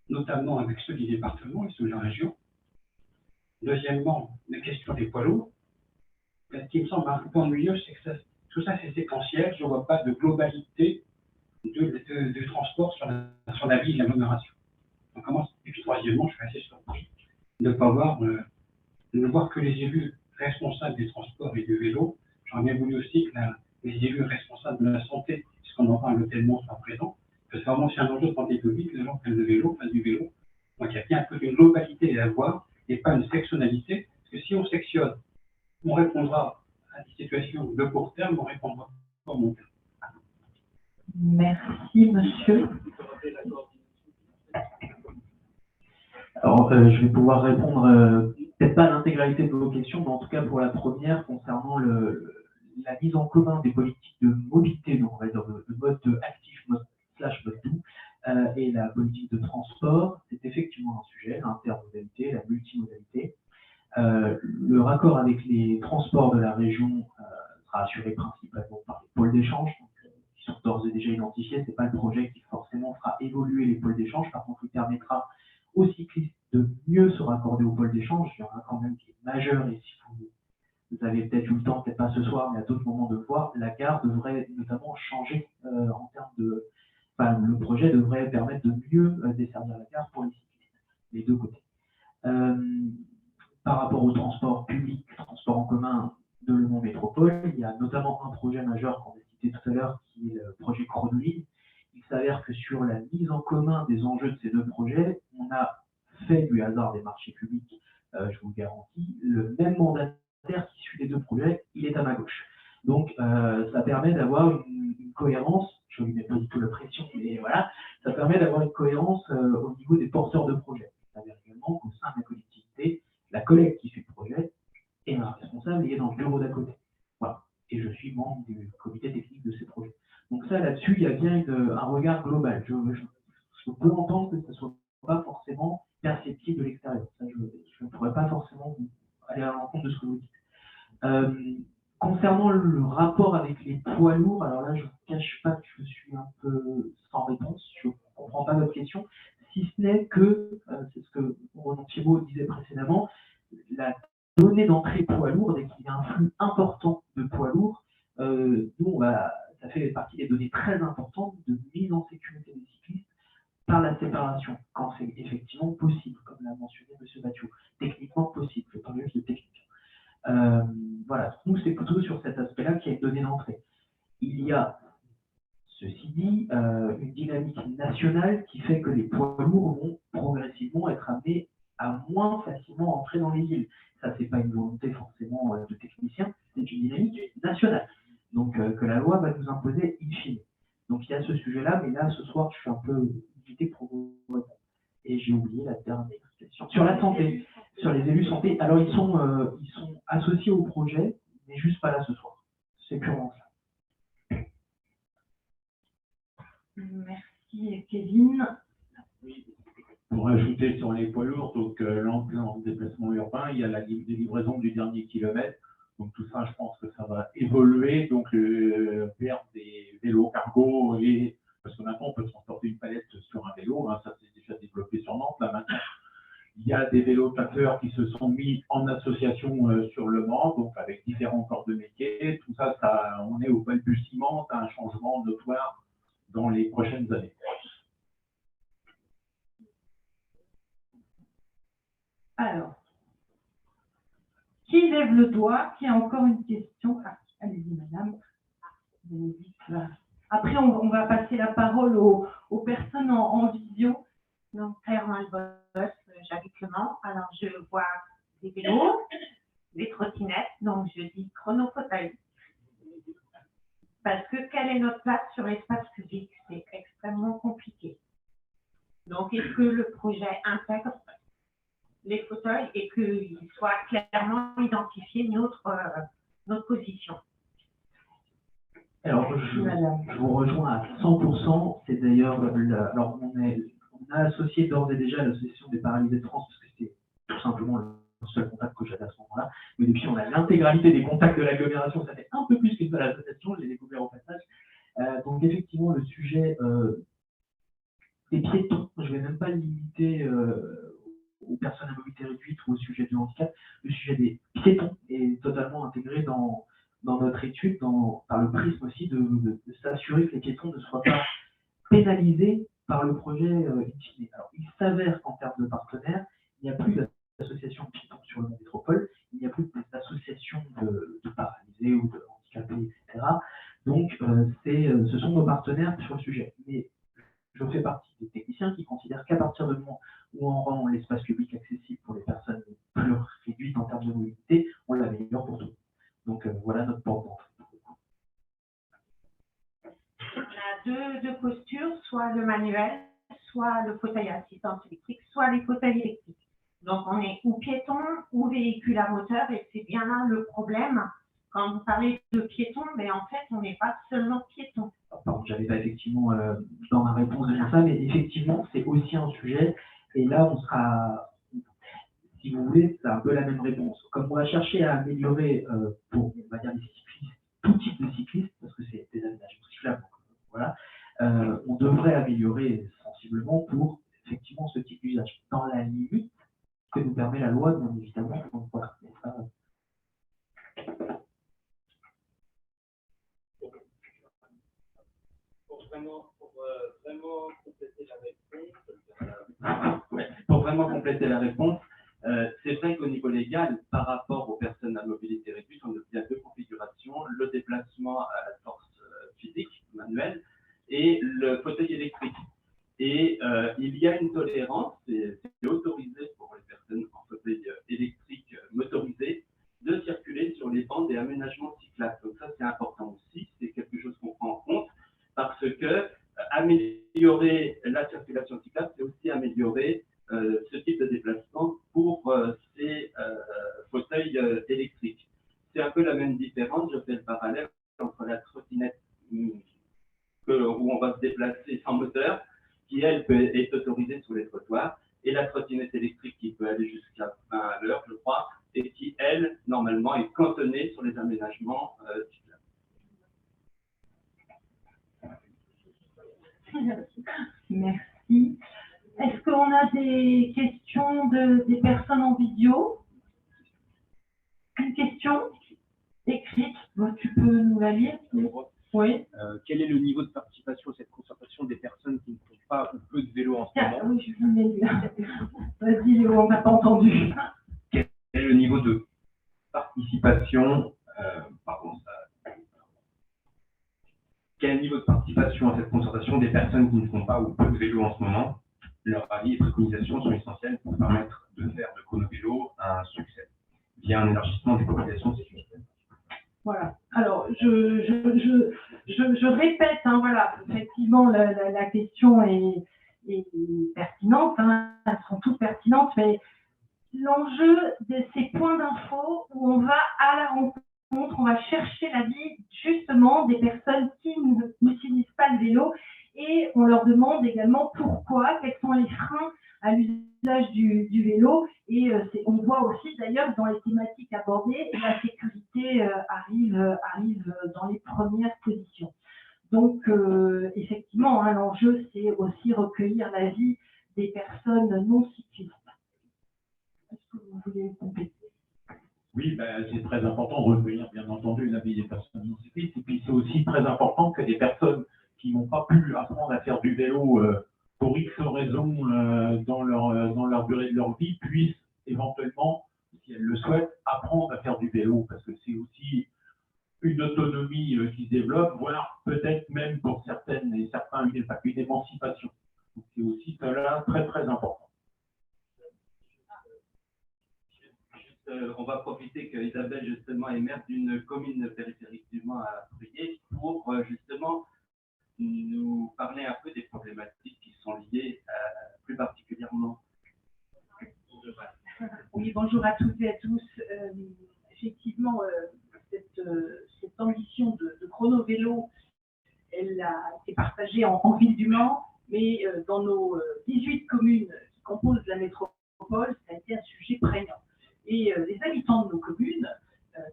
notamment avec ceux du département et ceux de la région? Deuxièmement, la question des poids lourds. Ce qui me semble un peu ennuyeux, c'est que tout ça c'est séquentiel. Je ne vois pas de globalité de transport sur la ville, l'agglomération. On commence. Et puis troisièmement, je suis assez surpris de ne pas voir, ne voir que les élus responsables des transports et du vélo. J'aurais bien voulu aussi que les élus responsables de la santé, puisqu'on en parle tellement, soient présents. Parce que vraiment, c'est un enjeu de santé publique, les gens prennent le vélo, fassent du vélo. Donc il y a bien un peu d'une globalité à avoir et pas une sectionnalité. Parce que si on sectionne, on répondra à des situations de court terme, on répondra pas au long terme. Merci, monsieur. Alors, je vais pouvoir répondre, peut-être pas à l'intégralité de vos questions, mais en tout cas pour la première, concernant la mise en commun des politiques de mobilité, donc on va dire de mode actif, mode doux, et la politique de transport, c'est effectivement un sujet, l'intermodalité, la multimodalité. Le raccord avec les transports de la région sera assuré principalement par les pôles d'échange, qui sont d'ores et déjà identifiés. Ce n'est pas le projet qui forcément fera évoluer les pôles d'échange, par contre il permettra aux cyclistes de mieux se raccorder aux pôles d'échange. Il y en a quand même qui est majeur, et si vous avez peut-être eu le temps, peut-être pas ce soir, mais à d'autres moments de voir, la gare devrait notamment changer en termes de... Enfin, le projet devrait permettre de mieux desservir la gare pour les cyclistes, les deux côtés. Par rapport au transport public, transport en commun de Le Mans Métropole, il y a notamment un projet majeur qu'on a cité tout à l'heure, qui est le projet Chronoline. Il s'avère que sur la mise en commun des enjeux de ces deux projets, on a fait du hasard des marchés publics, je vous le garantis. Le même mandataire qui suit les deux projets, il est à ma gauche. Donc, ça permet d'avoir une cohérence, je ne lui mets pas du tout la pression, mais voilà, ça permet d'avoir une cohérence au niveau des porteurs de projets. Ça veut dire également qu'au sein de la collectivité, la collègue qui suit le projet est un responsable et est dans le bureau d'à côté. Voilà. Et je suis membre du comité technique de ces projets. Donc ça, là-dessus, il y a bien un regard global. Je peux entendre que ce ne soit pas forcément perceptible de l'extérieur. Ça, je ne pourrais pas forcément aller à l'encontre de ce que vous dites. Concernant le rapport avec les poids lourds, alors là, je ne vous cache pas que je suis un peu sans réponse. Je ne comprends pas votre question, si ce n'est que, c'est ce que Ronan Thiebaud disait précédemment, la donnée d'entrée poids lourd, dès qu'il y a un flux important de poids lourds, nous, ça fait partie des données très importantes de mise en sécurité des cyclistes par la séparation, quand c'est effectivement possible, comme l'a mentionné M. Battiou. Techniquement possible, je parle juste de technique. Voilà, nous, c'est plutôt sur cet aspect-là qu'il y a une donnée d'entrée. Il y a, ceci dit, une dynamique nationale qui fait que les poids lourds vont progressivement être amenés à moins facilement entrer dans les villes. Ça, c'est pas une volonté forcément de technicien, c'est une dynamique nationale. Donc, que la loi va nous imposer in fine. Donc, il y a ce sujet-là, mais là, ce soir, je suis un peu limité pour vous répondre. Et j'ai oublié la dernière question. Sur la santé, sur les élus santé, alors ils sont associés au projet, mais juste pas là ce soir. C'est purement ça. Merci, Kevin. Pour ajouter sur les poids lourds, donc l'ambiance déplacement urbain, il y a la livraison du dernier kilomètre. Donc tout ça, je pense que ça va évoluer donc vers des vélos cargo, et parce que maintenant on peut transporter une palette sur un vélo, hein, ça s'est déjà développé sur Nantes. Là maintenant, il y a des vélos tracteurs qui se sont mis en association sur Le Mans, donc avec différents corps de métier. Tout ça, on est au balbutiement d'un changement notoire dans les prochaines années. Alors, le doigt, qui a encore une question. Ah, allez-y, madame. Après, on va passer la parole aux personnes en visio. Donc, Claire Malbos, j'habite Le Mans. Alors, je vois des vélos, des trottinettes, donc je dis chronofauteuil. Parce que quelle est notre place sur l'espace public? C'est extrêmement compliqué. Donc, est-ce que le projet intègre les fauteuils et qu'il soit clairement identifié notre position? Alors, je vous rejoins à 100%. C'est d'ailleurs, alors on a associé d'ores et déjà l'association des paralysés de France, parce que c'était tout simplement le seul contact que j'avais à ce moment-là. Mais depuis, on a l'intégralité des contacts de l'agglomération. Ça fait un peu plus qu'une seule association, je l'ai découvert au passage. Donc, effectivement, le sujet des piétons, je ne vais même pas le limiter aux personnes à mobilité réduite ou au sujet du handicap. Le sujet des piétons est totalement intégré dans notre étude, par le prisme aussi de s'assurer que les piétons ne soient pas pénalisés par le projet in fine. Alors, il s'avère qu'en termes de partenaires, il n'y a plus d'associations de piétons sur le métropole, il n'y a plus d'associations de paralysés ou de handicapés, etc. Donc, ce sont nos partenaires sur le sujet. Mais je fais partie des techniciens qui considèrent qu'à partir du moment où on rend l'espace public accessible pour les personnes plus réduites en termes de mobilité, on l'améliore pour tout. Donc, voilà notre porte d'entrée. On a deux postures, soit le manuel, soit le fauteuil à assistance électrique, soit les fauteuils électriques. Donc, on est ou piéton ou véhicule à moteur, et c'est bien là le problème. Quand vous parlez de piéton, mais en fait, on n'est pas seulement piéton. Pardon, je n'avais pas effectivement dans ma réponse de ça, mais effectivement, c'est aussi un sujet. Et là, on sera, si vous voulez, c'est un peu la même réponse. Comme on va chercher à améliorer pour, on va dire, les cyclistes, tout type de cyclistes, parce que c'est des aménagements cyclables, donc, voilà, on devrait améliorer sensiblement pour effectivement ce type d'usage, dans la limite que nous permet la loi, bien évidemment. Donc voilà. Mais ça, Pour vraiment compléter la réponse, c'est vrai qu'au niveau légal, par rapport aux personnes à mobilité réduite, on a deux configurations, le déplacement à la force physique, manuelle, et le fauteuil électrique. Et il y a une tolérance, c'est autorisé pour les personnes en fauteuil électrique motorisé de circuler sur les bancs des aménagements cyclables. Donc ça, c'est important aussi, c'est quelque chose qu'on prend en compte, parce que améliorer la circulation cyclable, c'est aussi améliorer ce type de déplacement pour ces fauteuils électriques. C'est un peu la même différence, je fais le parallèle entre la trottinette où on va se déplacer sans moteur, qui elle est autorisée sur les trottoirs, et la trottinette électrique qui peut aller jusqu'à 20 à l'heure, je crois, et qui, elle, normalement, est cantonnée sur les aménagements cyclables. Merci. Est-ce qu'on a des questions des personnes en vidéo? Une question écrite, tu peux nous la lire? Oui. Quel est le niveau de participation à cette concertation des personnes qui ne font pas ou peu de vélo en ce moment? Oui, je vous l'ai lu. Vas-y, Léo, on n'a pas entendu. Quel est le niveau de participation Quel est le niveau de participation à cette concertation des personnes qui ne font pas ou peu de vélo en ce moment? Leurs avis et préconisations sont essentiels pour permettre de faire de chrono-vélo un succès, via un élargissement des populations cyclistes. Voilà. Alors, je répète, hein, voilà, effectivement, la question est pertinente, hein, elles sont toutes pertinentes, mais l'enjeu de ces points d'info où on va à la rencontre, on va chercher l'avis justement des personnes qui n'utilisent pas le vélo et on leur demande également pourquoi, quels sont les freins à l'usage du vélo. Et on voit aussi d'ailleurs dans les thématiques abordées, la sécurité arrive dans les premières positions. Donc effectivement, hein, l'enjeu c'est aussi recueillir l'avis des personnes non cyclistes. Est-ce que vous voulez compléter? Oui, c'est très important de recueillir, bien entendu, l'avis des personnes non cyclistes. Et puis, c'est aussi très important que des personnes qui n'ont pas pu apprendre à faire du vélo pour X raisons dans leur durée de leur vie puissent éventuellement si elles le souhaitent, apprendre à faire du vélo, parce que c'est aussi une autonomie qui se développe, voire peut-être même pour certaines et certains une émancipation. Donc c'est aussi cela très très important. On va profiter que Isabelle justement est maire d'une commune périphérique du Mans à Pruyé pour justement nous parler un peu des problématiques qui sont liées plus particulièrement. Oui, bonjour à toutes et à tous. Effectivement, cette ambition de chrono-vélo, elle a été partagée en ville du Mans, mais dans nos 18 communes qui composent la métropole, ça a été un sujet prégnant. Et les habitants de nos communes,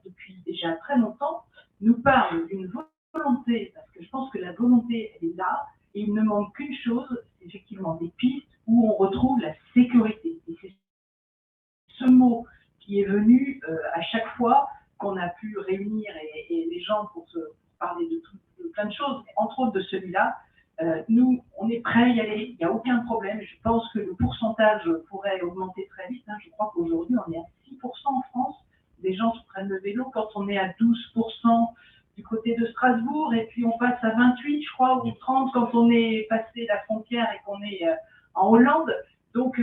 depuis déjà très longtemps, nous parlent d'une volonté, parce que je pense que la volonté, elle est là, et il ne manque qu'une chose, c'est effectivement des pistes où on retrouve la sécurité. Et c'est ce mot qui est venu à chaque fois qu'on a pu réunir et les gens pour se parler de plein de choses, mais entre autres de celui-là. Nous, on est prêts à y aller, il n'y a aucun problème. Je pense que le pourcentage pourrait augmenter très vite. Je crois qu'aujourd'hui, on est à 6% en France des gens qui prennent le vélo, quand on est à 12% du côté de Strasbourg, et puis on passe à 28, je crois, ou 30 quand on est passé la frontière et qu'on est en Hollande. Donc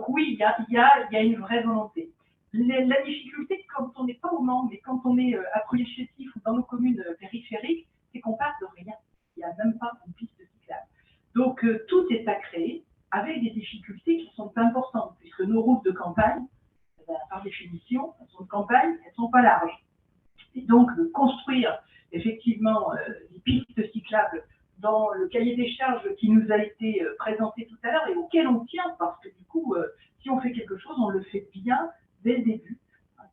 oui, il y a une vraie volonté. La difficulté, quand on n'est pas au Mans, mais quand on est à Pruyé-Chétif ou dans nos communes périphériques, c'est qu'on part de rien. Il n'y a même pas une piste cyclable. Donc tout est à créer avec des difficultés qui sont importantes, puisque nos routes de campagne, par définition, elles sont de campagne, elles ne sont pas larges. Et donc construire effectivement des pistes cyclables dans le cahier des charges qui nous a été présenté tout à l'heure et auquel on tient, parce que du coup, si on fait quelque chose, on le fait bien dès le début.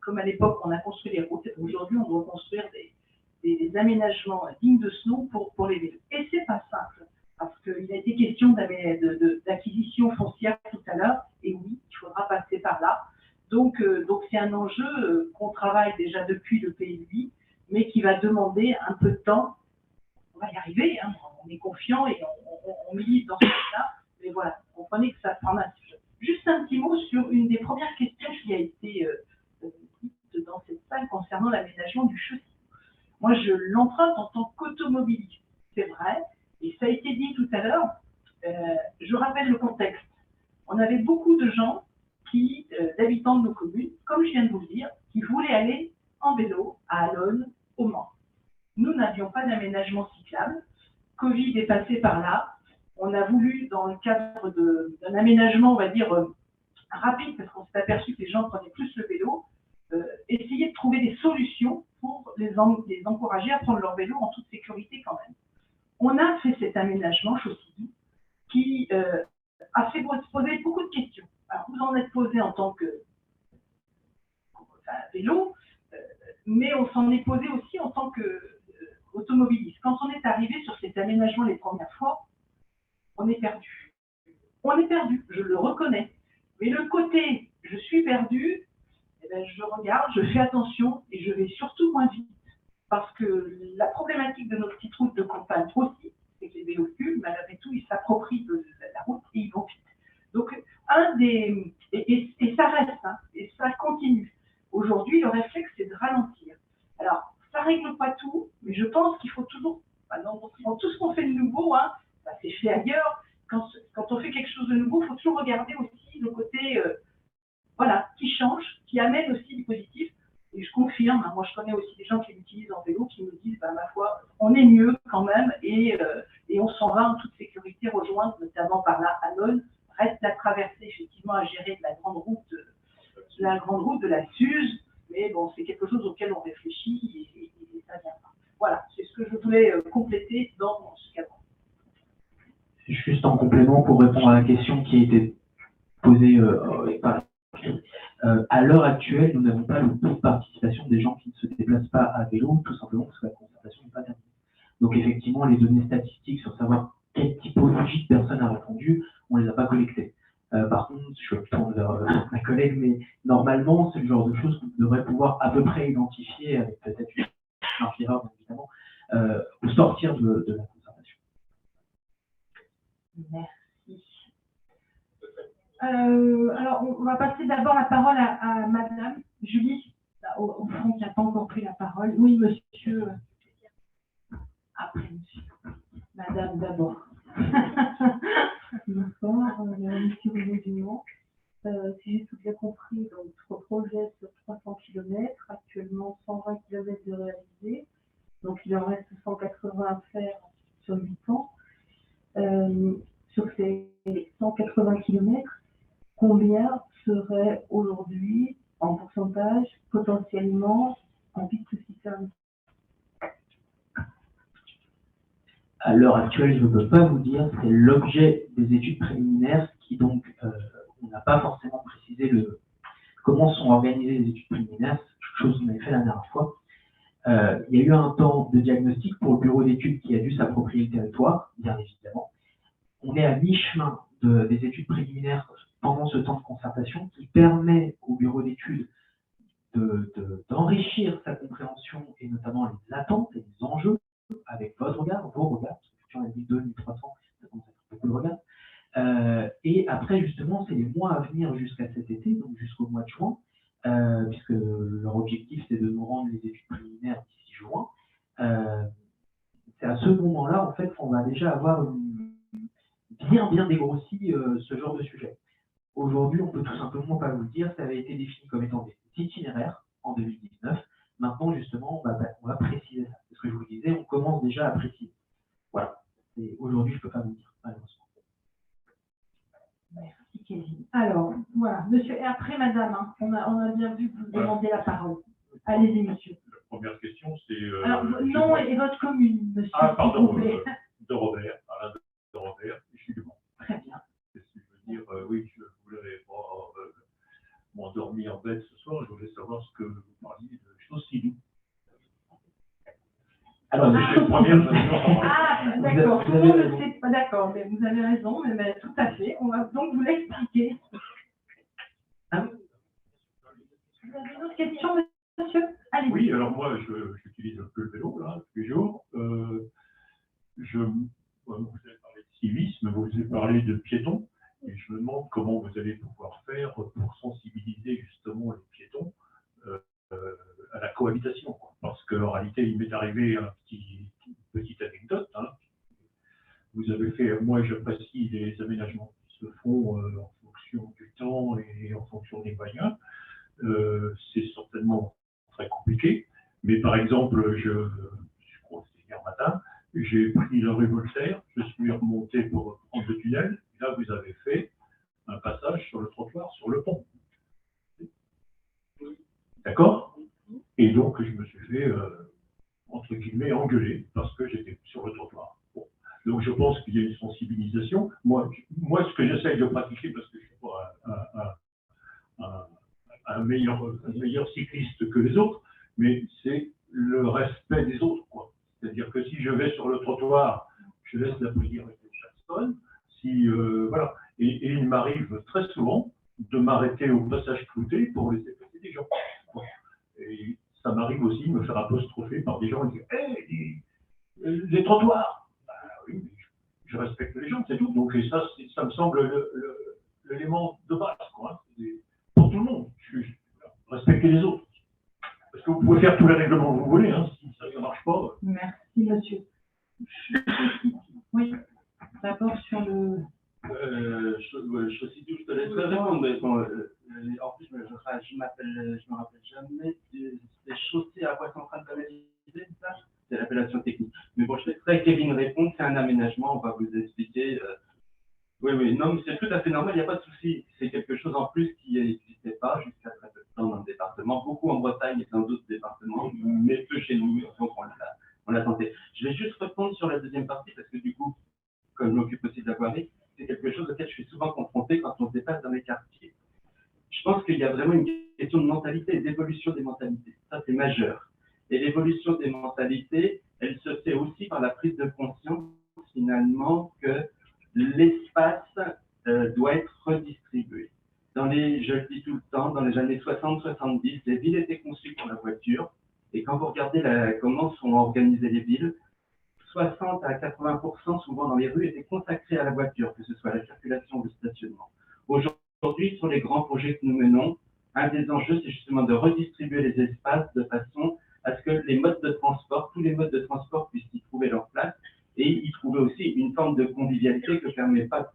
Comme à l'époque, on a construit les routes, aujourd'hui, on doit construire des aménagements dignes de ce nom pour les vélos. Et c'est pas simple, parce qu'il a été question d'acquisition foncière tout à l'heure, et oui, il faudra passer par là. Donc c'est un enjeu qu'on travaille déjà depuis le PLUI, mais qui va demander un peu de temps. On va y arriver, on est confiant et on milite dans ce sens-là, mais voilà, comprenez que ça prendra un sujet. Juste un petit mot sur une des premières questions qui a été dite dans cette salle concernant l'aménagement du chaussée. Moi, je l'emprunte en tant qu'automobiliste, c'est vrai, et ça a été dit tout à l'heure. Je rappelle le contexte. On avait beaucoup de gens d'habitants de nos communes, comme je viens de vous le dire, qui voulaient aller en vélo à Allonnes, au Mans. Nous n'avions pas d'aménagement cyclable. Covid est passé par là. On a voulu, dans le cadre d'un aménagement, on va dire, rapide, parce qu'on s'est aperçu que les gens prenaient plus le vélo, essayer de trouver des solutions pour les encourager à prendre leur vélo en toute sécurité quand même. On a fait cet aménagement Chaussy qui a fait poser beaucoup de questions. Alors, vous en êtes posé en tant que vélo, mais on s'en est posé aussi en tant qu'automobiliste. Quand on est arrivé sur cet aménagement les premières fois, on est perdu. On est perdu, je le reconnais. Mais le côté « je suis perdu », eh bien, je regarde, je fais attention et je vais surtout moins vite. Parce que la problématique de nos petites routes de campagne aussi, c'est que les véhicules, malgré tout, ils s'approprient de la route et ils vont vite. Donc, et ça reste, et ça continue. Aujourd'hui, le réflexe, c'est de ralentir. Alors, ça ne règle pas tout, mais je pense qu'il faut toujours, dans tout ce qu'on fait de nouveau, ça c'est fait ailleurs, quand on fait quelque chose de nouveau, il faut toujours regarder aussi le côté, qui change, qui amène aussi du positif. Et je confirme, moi je connais aussi des gens qui l'utilisent en vélo, qui me disent, ma foi, on est mieux quand même, et on s'en va en toute sécurité rejoindre, notamment par là, Allonnes. Reste la traversée effectivement à gérer de la grande route de la Suze, mais bon, c'est quelque chose auquel on réfléchit et ça vient pas. Voilà, c'est ce que je voulais compléter dans ce cadre. Juste en complément pour répondre à la question qui a été posée à l'heure actuelle, nous n'avons pas le taux de participation des gens qui ne se déplacent pas à vélo, tout simplement parce que la concertation n'est pas terminée. Donc effectivement, les données statistiques sur savoir quelle typologie de personnes a répondu, on ne les a pas collectées. Par contre, je me tourne vers ma collègue, mais normalement, c'est le genre de choses qu'on devrait pouvoir à peu près identifier avec peut-être une marge d'erreur, bien évidemment, au sortir de la concertation. Merci. Alors, on va passer d'abord la parole à Madame Julie, là, au fond, qui n'a pas encore pris la parole. Oui, monsieur. Après, monsieur. Madame d'abord. Bonsoir, monsieur Rougeau-Dumont. Si j'ai tout bien compris, donc votre projet sur 300 km, actuellement 120 km de réalisés, donc il en reste 180 à faire sur 8 ans. Sur ces 180 km, combien serait aujourd'hui en pourcentage potentiellement en piste cyclable? À l'heure actuelle, je ne peux pas vous dire, c'est l'objet des études préliminaires qui donc, on n'a pas forcément précisé comment sont organisées les études préliminaires, c'est quelque chose qu'on avait fait la dernière fois. Il y a eu un temps de diagnostic pour le bureau d'études qui a dû s'approprier le territoire, bien évidemment. On est à mi-chemin des études préliminaires pendant ce temps de concertation qui permet au bureau d'études d'enrichir sa compréhension et notamment les attentes et les enjeux avec votre regard, vos regards, parce que si on a dit 2 300, ça commence à faire beaucoup de regards. Et après, justement, c'est les mois à venir jusqu'à cet été, donc jusqu'au mois de juin, puisque leur objectif, c'est de nous rendre les études préliminaires d'ici juin. C'est à ce moment-là, en fait, qu'on va déjà avoir bien dégrossi ce genre de sujet. Aujourd'hui, on peut tout simplement pas vous le dire, ça avait été défini comme étant des itinéraires en 2019. Maintenant, justement, on va préciser ça. C'est ce que je vous disais, on commence déjà à préciser. Voilà. Et aujourd'hui, je ne peux pas vous le dire, malheureusement. Merci, Kevin. Alors, voilà, monsieur, et après, madame, hein, on a bien vu que vous demandez la parole. Allez-y, monsieur. La première question, c'est... Alors, nom et votre commune, monsieur. Ah, pardon, de Robert, Alain de Robert, je suis du Mans. Très bien. Qu'est-ce que je veux dire? Oui, je ne voulais pas m'endormir en bête ce soir, je voulais savoir ce que vous parliez de choses si douces. Alors, c'est la première question. Ah, d'accord, tout le monde ne sait pas, d'accord, mais vous avez raison, mais tout à fait. On va donc vous l'expliquer. Ah oui. Vous avez une autre question, monsieur? Allez. Oui, alors moi, j'utilise un peu le vélo, là, tous les jours. Vous avez parlé de civisme, vous avez parlé de piétons, et je me demande comment vous allez pouvoir faire pour sensibiliser justement les piétons à la cohabitation. Parce qu'en réalité, il m'est arrivé une petite anecdote. Hein. Vous avez fait, moi j'apprécie les aménagements qui se font en fonction du temps et en fonction des moyens. C'est certainement très compliqué, mais par exemple, je crois que c'était hier matin, j'ai pris la rue Voltaire, je suis remonté pour prendre le tunnel, et là vous avez fait un passage sur le trottoir, sur le pont. D'accord? Et donc je me suis fait, entre guillemets, engueuler, parce que j'étais sur le trottoir. Bon. Donc je pense qu'il y a une sensibilisation. Moi ce que j'essaye de pratiquer, parce que je ne suis pas un meilleur cycliste que les autres, mais c'est le respect des autres, quoi. C'est-à-dire que si je vais sur le trottoir, je laisse la priorité de chaque personne. Voilà. Et il m'arrive très souvent de m'arrêter au passage clouté pour laisser passer des gens. Et ça m'arrive aussi de me faire apostropher par des gens qui disent « Hey, les trottoirs !» Oui, je respecte les gens, c'est tout. Donc et ça me semble l'élément de base, quoi. Pour tout le monde. Respectez les autres. Parce que vous pouvez faire tous les règlements que vous voulez, hein, si ça ne marche pas. Merci, monsieur. Oui, d'abord sur le... Je te laisserai répondre, mais bon, en plus, je me rappelle jamais des chaussées à quoi c'est en train de canaliser, c'est ça? C'est l'appellation technique. Mais bon, je laisserai Kevin répondre, c'est un aménagement, on va vous expliquer. Oui, non, mais c'est tout à fait normal, il n'y a pas de souci. C'est quelque chose en plus qui n'existait pas jusqu'à très peu de temps dans le département, beaucoup en Bretagne et dans d'autres départements, mais peu chez nous, donc on l'a tenté. Je vais juste répondre sur la deuxième partie, parce que du coup, comme je m'occupe aussi de la voirie, c'est quelque chose auquel je suis souvent confronté quand on se déplace dans les quartiers. Je pense qu'il y a vraiment une question de mentalité et d'évolution des mentalités. Ça, c'est majeur. Et l'évolution des mentalités, elle se fait aussi par la prise de conscience, finalement, que l'espace doit être redistribué. Je le dis tout le temps, dans les années 60-70, les villes étaient conçues pour la voiture. Et quand vous regardez comment sont organisées les villes, 60 à 80% souvent dans les rues étaient consacrés à la voiture, que ce soit la circulation ou le stationnement. Aujourd'hui, sur les grands projets que nous menons, un des enjeux, c'est justement de redistribuer les espaces de façon à ce que les modes de transport, tous les modes de transport puissent y trouver leur place et y trouver aussi une forme de convivialité que ne permet pas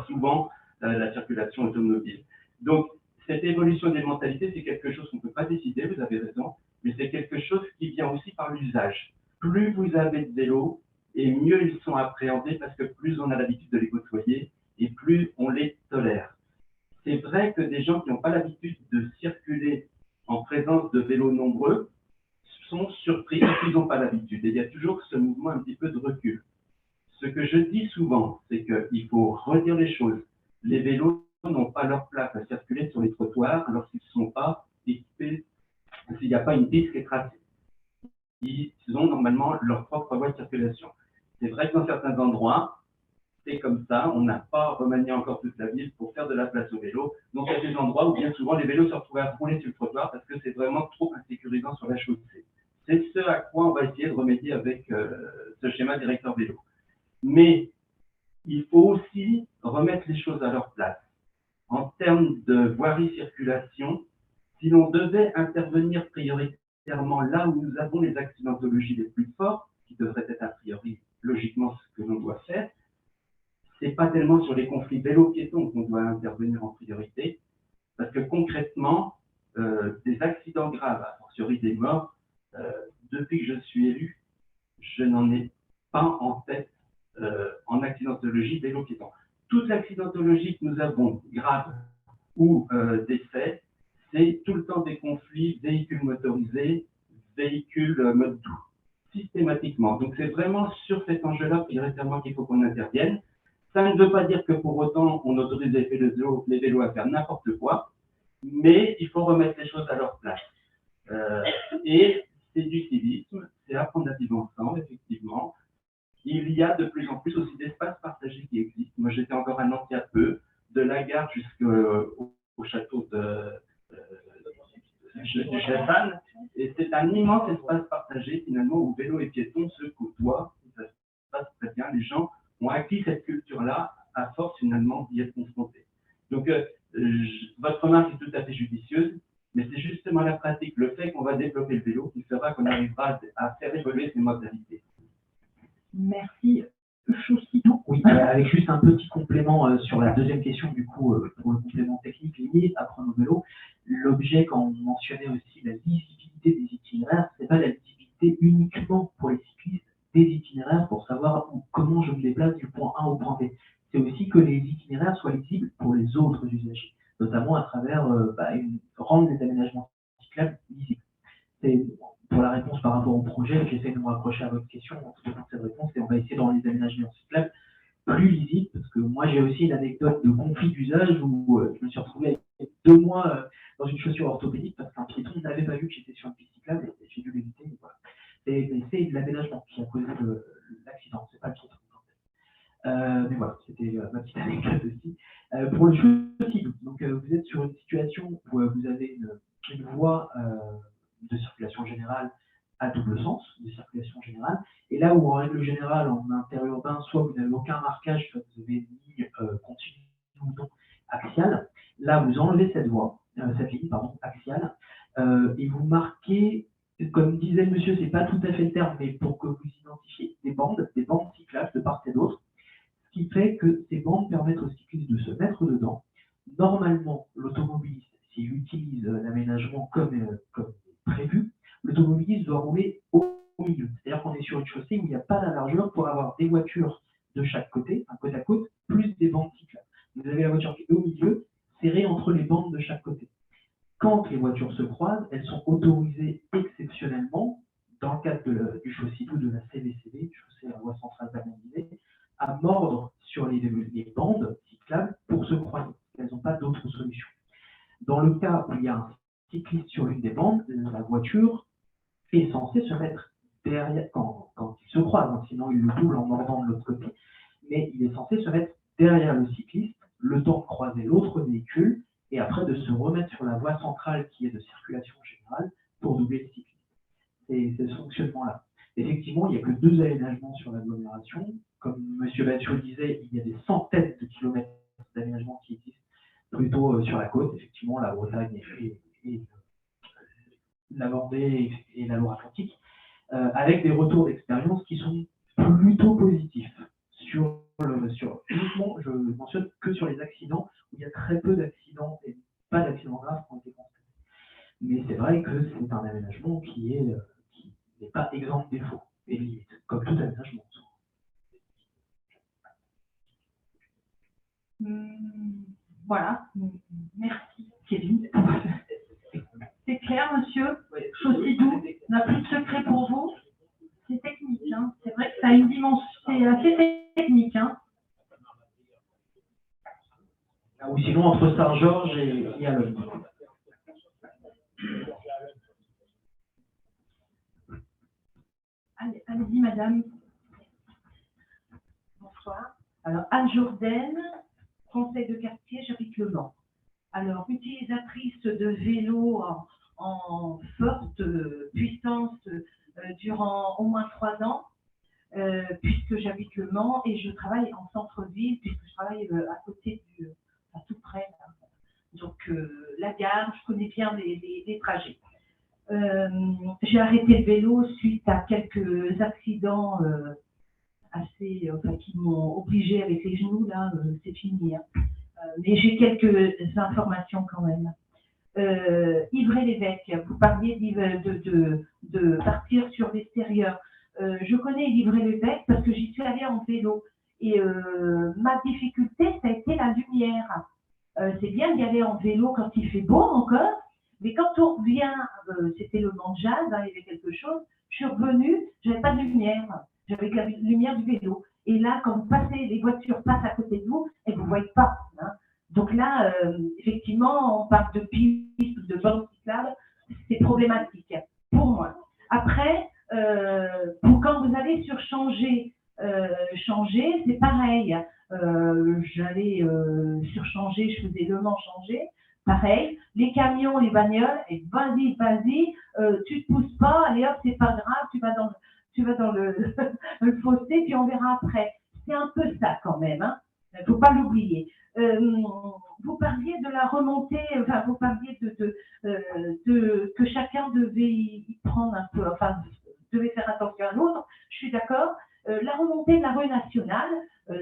souvent la circulation automobile. Donc, cette évolution des mentalités, c'est quelque chose qu'on ne peut pas décider, vous avez raison, mais c'est quelque chose qui vient aussi par l'usage. Plus vous avez de vélos, et mieux ils sont appréhendés parce que plus on a l'habitude de les côtoyer et plus on les tolère. C'est vrai que des gens qui n'ont pas l'habitude de circuler en présence de vélos nombreux sont surpris parce qu'ils n'ont pas l'habitude. Et il y a toujours ce mouvement un petit peu de recul. Ce que je dis souvent, c'est qu'il faut redire les choses. Les vélos n'ont pas leur place à circuler sur les trottoirs lorsqu'ils ne sont pas équipés, s'il n'y a pas une piste qui est tracée. Ils ont normalement leur propre voie de circulation. C'est vrai que dans certains endroits, c'est comme ça, on n'a pas remanié encore toute la ville pour faire de la place aux vélos. Donc il y a des endroits où bien souvent les vélos se retrouvent à rouler sur le trottoir parce que c'est vraiment trop insécurisant sur la chaussée. C'est ce à quoi on va essayer de remédier avec ce schéma directeur vélo. Mais il faut aussi remettre les choses à leur place. En termes de voirie circulation, si l'on devait intervenir prioritairement là où nous avons les accidentologies les plus fortes, qui devraient être a priori logiquement ce que l'on doit faire, c'est pas tellement sur les conflits vélo-piétons qu'on doit intervenir en priorité, parce que concrètement, des accidents graves, a fortiori des morts, depuis que je suis élu, je n'en ai pas en tête en accidentologie vélo-piéton. Toute l'accidentologie que nous avons, grave ou décès, c'est tout le temps des conflits véhicules motorisés, véhicules mode doux, systématiquement. Donc c'est vraiment sur cet enjeu-là prioritairement qu'il faut qu'on intervienne. Ça ne veut pas dire que pour autant on autorise les vélos à faire n'importe quoi, mais il faut remettre les choses à leur place. Et c'est du civisme, c'est apprendre à vivre ensemble, effectivement. Il y a de plus en plus aussi d'espaces partagés qui existent. Moi, j'étais encore à Nantes il y a peu, de la gare jusqu'au château du Chassan. Et c'est un immense espace partagé, finalement, où vélo et piétons se côtoient. Ça se passe très bien. Les gens ont acquis cette culture-là à force, finalement, d'y être confrontés. Donc, votre remarque est tout à fait judicieuse, mais c'est justement la pratique, le fait qu'on va développer le vélo, qui fera qu'on arrivera à faire évoluer ces modalités. Merci. Oui, avec juste un petit complément sur la deuxième question, du coup, pour le complément technique lié à Chronovélo. L'objet, quand on mentionnait aussi la lisibilité des itinéraires, c'est pas la lisibilité uniquement pour les cyclistes des itinéraires pour savoir comment je me déplace du point A au point B. C'est aussi que les itinéraires soient lisibles pour les autres usagers, notamment à travers rendre les aménagements cyclables lisibles. C'est pour la réponse par rapport au projet, j'essaie de me rapprocher à votre question en trouvant cette réponse et on va essayer de rendre les aménagements cyclables plus lisibles, parce que moi j'ai aussi une anecdote de conflit d'usage où je me suis retrouvé avec 2 mois dans une chaussure orthopédique parce qu'un piéton n'avait pas vu que j'étais sur une piste cyclable et j'ai dû l'éviter. Voilà. C'est de l'aménagement qui a causé l'accident, c'est pas le piéton. Mais voilà, c'était ma petite anecdote aussi. Pour le chaussée, donc vous êtes sur une situation où vous avez une voie de circulation générale à double sens, de circulation générale, et là où en règle générale, en interurbain, soit vous n'avez aucun marquage, soit vous avez une ligne continue ou non axiale, là vous enlevez cette ligne axiale, et vous marquez, comme disait le monsieur, c'est pas tout à fait le terme, mais pour que vous identifiez des bandes cyclables de part et d'autre, ce qui fait que ces bandes permettent aux cyclistes de se mettre dedans. Normalement, l'automobiliste, s'il utilise l'aménagement comme prévu, l'automobiliste doit rouler au milieu. C'est-à-dire qu'on est sur une chaussée où il n'y a pas la largeur pour avoir des voitures de chaque côté, un côte à côte, plus des bandes cyclables. Vous avez la voiture qui est au milieu, serrée entre les bandes de chaque côté. Quand les voitures se croisent, elles sont autorisées exceptionnellement, dans le cadre du chaussée ou de la CVCV, chaussée à voie centrale stabilisée, à mordre sur les bandes cyclables pour se croiser. Elles n'ont pas d'autre solution. Dans le cas où il y a un cycliste sur une des bandes, la voiture est censée se mettre derrière, quand il se croise, sinon il le double en mordant de l'autre côté, mais il est censé se mettre derrière le cycliste, le temps de croiser l'autre véhicule, et après de se remettre sur la voie centrale qui est de circulation générale pour doubler le cycliste. C'est ce fonctionnement-là. Effectivement, il n'y a que 2 aménagements sur l'agglomération. Comme M. Batchot disait, il y a des centaines de kilomètres d'aménagements qui existent, plus plutôt sur la côte, effectivement, la Bretagne et la Vendée et la Loire-Atlantique, avec des retours d'expérience qui sont plutôt positifs. Uniquement, je mentionne que sur les accidents, où il y a très peu d'accidents et pas d'accidents graves qui ont été constatés. Mais c'est vrai que c'est un aménagement qui n'est pas exempt de défauts et de limites, comme tout aménagement. Voilà, merci Kevin. C'est clair, monsieur. Chaussy-Doux n'a plus de secret pour vous. C'est technique, hein. C'est vrai que ça a une dimension, c'est assez technique, hein. Ou sinon entre Saint-Georges et Allogne. Allez-y, madame. Bonsoir. Alors, Anne Jourdain, conseil de quartier, j'habite Le Mans. Alors, utilisatrice de vélo en forte puissance durant au moins 3 ans, puisque j'habite Le Mans et je travaille en centre-ville, puisque je travaille à côté tout près. Là. Donc, la gare, je connais bien les trajets. J'ai arrêté le vélo suite à quelques accidents qui m'ont obligée avec les genoux, là, c'est fini. Hein. Mais j'ai quelques informations quand même. Ivray-l'Évêque, vous parliez de partir sur l'extérieur. Je connais Ivray-l'Évêque parce que j'y suis allée en vélo. Et ma difficulté, ça a été la lumière. C'est bien d'y aller en vélo quand il fait beau encore, mais quand on revient, c'était le Mans Jazz, hein, il y avait quelque chose, je suis revenue, j'avais pas de lumière, j'avais que la lumière du vélo. Et là, quand les voitures passent à côté de vous, elles ne vous voient pas. Hein. Donc là, effectivement, on parle de pistes ou de bandes cyclables, c'est problématique pour moi. Après, quand vous allez sur changer, c'est pareil. J'allais sur changer, je faisais Le Mans changer. Pareil, les camions, les bagnoles, et vas-y, tu te pousses pas, allez hop, c'est pas grave, tu vas dans le, le fossé, puis on verra après. C'est un peu ça quand même, hein. Faut pas l'oublier. Vous parliez de la remontée, enfin vous parliez que chacun devait y prendre un peu, enfin devait faire attention à l'autre. Je suis d'accord. La remontée de la rue nationale,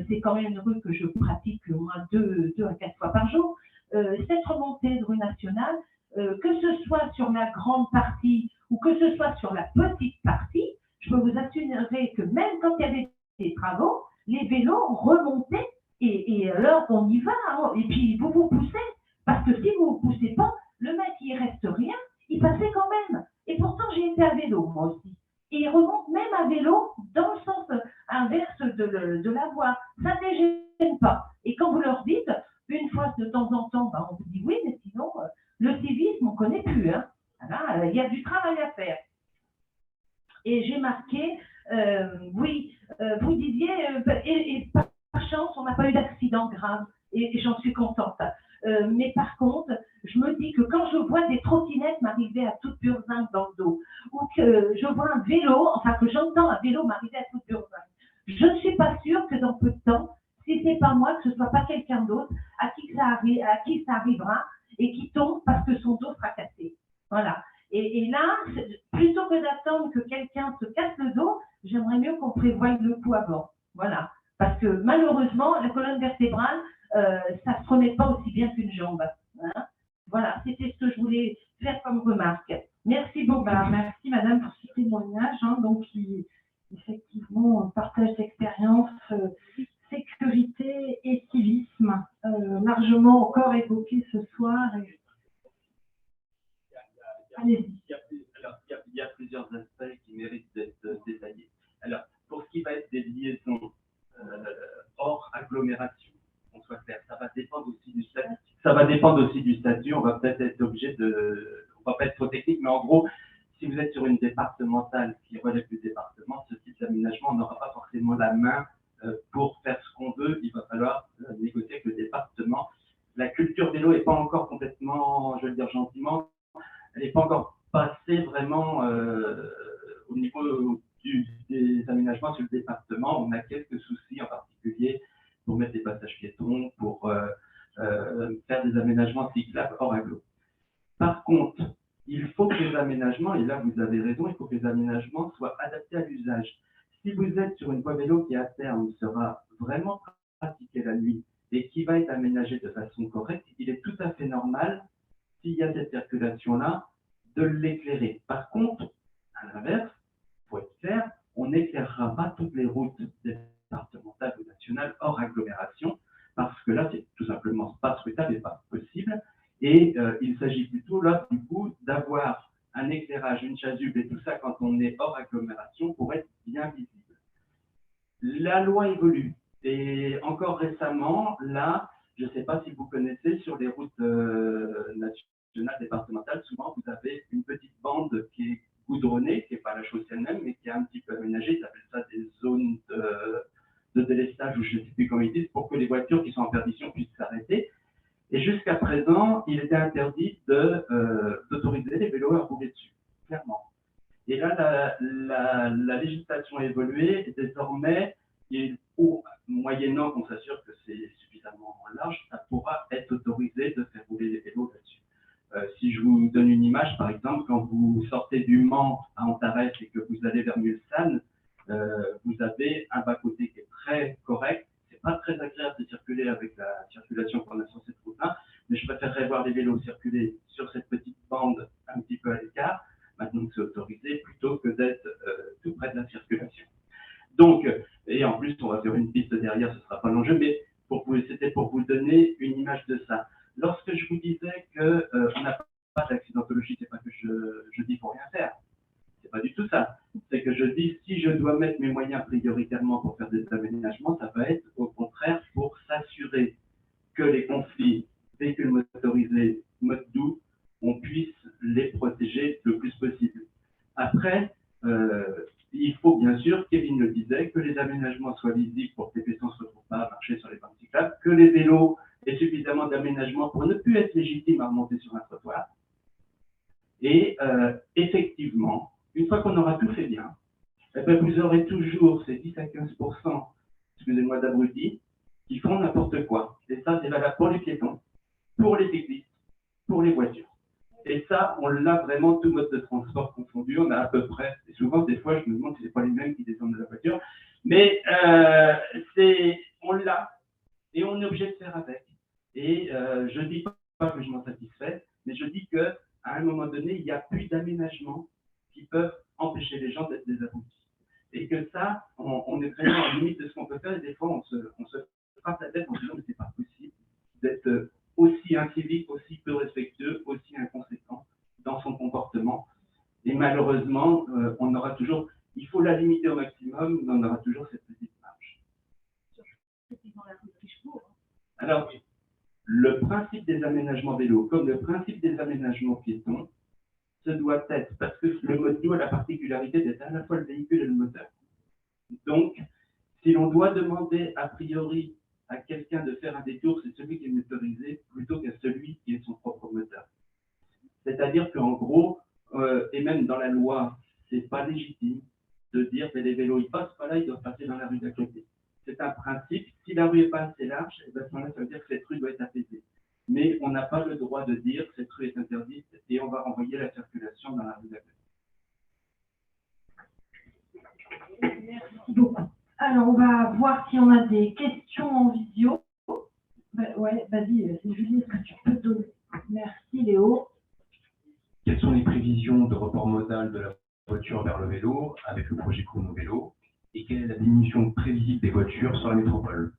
c'est quand même une rue que je pratique au moins 2 à 4 fois par jour. Cette remontée de rue nationale, que ce soit sur la grande partie ou que ce soit sur la petite partie, je peux vous assurer que même quand il y avait des travaux, les vélos remontaient et alors on y va. Hein, et puis vous vous poussez, parce que si vous ne vous poussez pas, le mec il reste rien, il passait quand même. Et pourtant j'ai été à vélo moi aussi. Et il remonte même à vélo dans le sens inverse de la voie. Ça ne les gêne pas. Et quand vous leur dites, une fois de temps en temps, on vous dit oui, mais sinon, le civisme, on ne connaît plus. Hein. Là, il y a du travail à faire. Et j'ai marqué, vous disiez, et par chance, on n'a pas eu d'accident grave. Et j'en suis contente. Mais par contre, je me dis que quand je vois des trottinettes m'arriver à toute burzingue dans le dos, ou que je vois un vélo, enfin que j'entends un vélo m'arriver à toute burzingue, je ne suis pas sûre que dans peu de temps, si ce n'est pas moi, que ce ne soit pas quelqu'un d'autre à qui ça arrivera et qui tombe parce que son dos sera cassé. Voilà. Et là, plutôt que d'attendre que quelqu'un se casse le dos, j'aimerais mieux qu'on prévoie le coup avant. Voilà. Parce que malheureusement, la colonne vertébrale, ça ne se remet pas aussi bien qu'une jambe. Hein. Voilà, c'était ce que je voulais faire comme remarque. Merci beaucoup. Merci madame pour ce témoignage, hein, donc qui effectivement partage d'expérience, sécurité et civisme, largement encore évoqué ce soir. Allez-y. Il y a plusieurs aspects qui méritent d'être détaillés. Alors, pour ce qui va être des liaisons hors agglomération, on soit clair, ça va dépendre aussi du statut. Ça va dépendre aussi du statut. On va peut-être être obligé on va pas être trop technique, mais en gros, si vous êtes sur une départementale qui relève du département, ce type d'aménagement, on n'aura pas forcément la main pour faire ce qu'on veut. Il va falloir négocier avec le département. La culture vélo n'est pas encore complètement, je vais le dire gentiment, elle n'est pas encore passée vraiment au niveau des aménagements sur le département. On a quelques soucis en particulier pour mettre des passages piétons, pour faire des aménagements cyclables hors agglo. Par contre, il faut que les aménagements, et là vous avez raison, il faut que les aménagements soient adaptés à l'usage. Si vous êtes sur une voie vélo qui à terme sera vraiment pratiquée la nuit et qui va être aménagée de façon correcte, il est tout à fait normal, s'il y a cette circulation-là, de l'éclairer. Par contre, à l'inverse, il faut être clair, on n'éclairera pas toutes les routes départementales ou nationales hors agglomération, parce que là, c'est tout simplement pas souhaitable et pas possible. Et il s'agit plutôt là, du coup, d'avoir un éclairage, une chasuble et tout ça quand on est hors agglomération pour être bien visible. La loi évolue. Et encore récemment, là, je ne sais pas si vous connaissez, sur les routes nationales, départementales, souvent vous avez une petite bande qui est goudronnée, qui n'est pas la chaussée elle-même, mais qui est un petit peu aménagée. Ils appellent ça des zones de délestage, ou je ne sais plus comment ils disent, pour que les voitures qui sont en perdition puissent s'arrêter. Et jusqu'à présent, il était interdit d'autoriser les vélos à rouler dessus, clairement. Et là, la législation a évolué, et désormais, moyennant qu'on s'assure que c'est suffisamment large, ça pourra être autorisé de faire rouler les vélos là-dessus. Si je vous donne une image, par exemple, quand vous sortez du Mans à Antares et que vous allez vers Mulsanne, vous avez un bas-côté qui est très correct. C'est pas très agréable de circuler avec la circulation qu'on a sur cette route-là, mais je préférerais voir les vélos circuler sur cette petite bande un petit peu à l'écart, maintenant que c'est autorisé, plutôt que d'être tout près de la circulation. Donc, et en plus, on va faire une piste derrière, ce ne sera pas l'enjeu, mais c'était pour vous donner une image de ça. Lorsque je vous disais qu'on n'a pas d'accidentologie, c'est pas que je dis pour rien faire. C'est pas du tout ça. C'est que je dis, si je dois mettre mes moyens prioritairement pour faire des aménagements, ça va être au contraire pour s'assurer que les conflits véhicules motorisés, mode doux, on puisse les protéger le plus possible. Après, il faut bien sûr, Kevin le disait, que les aménagements soient lisibles pour que les piétons ne se retrouvent pas à marcher sur les bandes cyclables, que les vélos aient suffisamment d'aménagement pour ne plus être légitimes à remonter sur un trottoir. Et effectivement, une fois qu'on aura tout fait bien, eh bien, vous aurez toujours ces 10 à 15%, excusez-moi d'abrutis, qui font n'importe quoi. Et ça, c'est valable pour les piétons, pour les cyclistes, pour les voitures. Et ça, on l'a vraiment tout mode de transport confondu. On a à peu près, et souvent, des fois, je me demande si ce n'est pas les mêmes qui descendent de la voiture, mais on l'a et on est obligé de faire avec. Et je ne dis pas que je m'en satisfais, mais je dis qu'à un moment donné, il n'y a plus d'aménagements qui peuvent empêcher les gens d'être des abrutis. Et que ça, on est vraiment à la limite de ce qu'on peut faire, et des fois, on se frappe la tête en disant que ce n'est pas possible d'être aussi incivique, aussi peu respectueux, aussi inconséquent dans son comportement. Et malheureusement, on aura toujours, il faut la limiter au maximum, mais on aura toujours cette petite marge. Alors, le principe des aménagements vélos, comme le principe des aménagements piétons, ce doit être, parce que le mode doux a la particularité d'être à la fois le véhicule et le moteur. Donc, si l'on doit demander a priori à quelqu'un de faire un détour, c'est celui qui est motorisé plutôt qu'à celui qui est son propre moteur. C'est-à-dire qu'en gros, et même dans la loi, c'est pas légitime de dire que les vélos ils passent pas là, ils doivent passer dans la rue d'à côté. C'est un principe. Si la rue n'est pas assez large, et bien, ça veut dire que cette rue doit être apaisée. Mais on n'a pas le droit de dire que cette rue est interdite et on va renvoyer la circulation dans la rue d'à côté. Merci beaucoup. Alors, on va voir si on a des questions en visio. Ouais, vas-y, c'est Julie, est-ce que tu peux donner? Merci Léo. Quelles sont les prévisions de report modal de la voiture vers le vélo avec le projet Chrono Vélo? Et quelle est la diminution prévisible des voitures sur la métropole?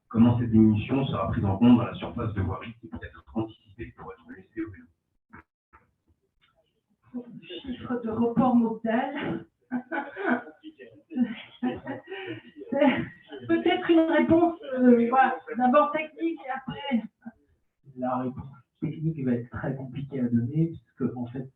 Comment cette diminution sera prise en compte dans la surface de voirie qui peut être anticipée pour être laissée au vélo? Chiffre de report modal. C'est peut-être une réponse voilà, d'abord technique et après. La réponse technique va être très compliquée à donner, puisque en fait,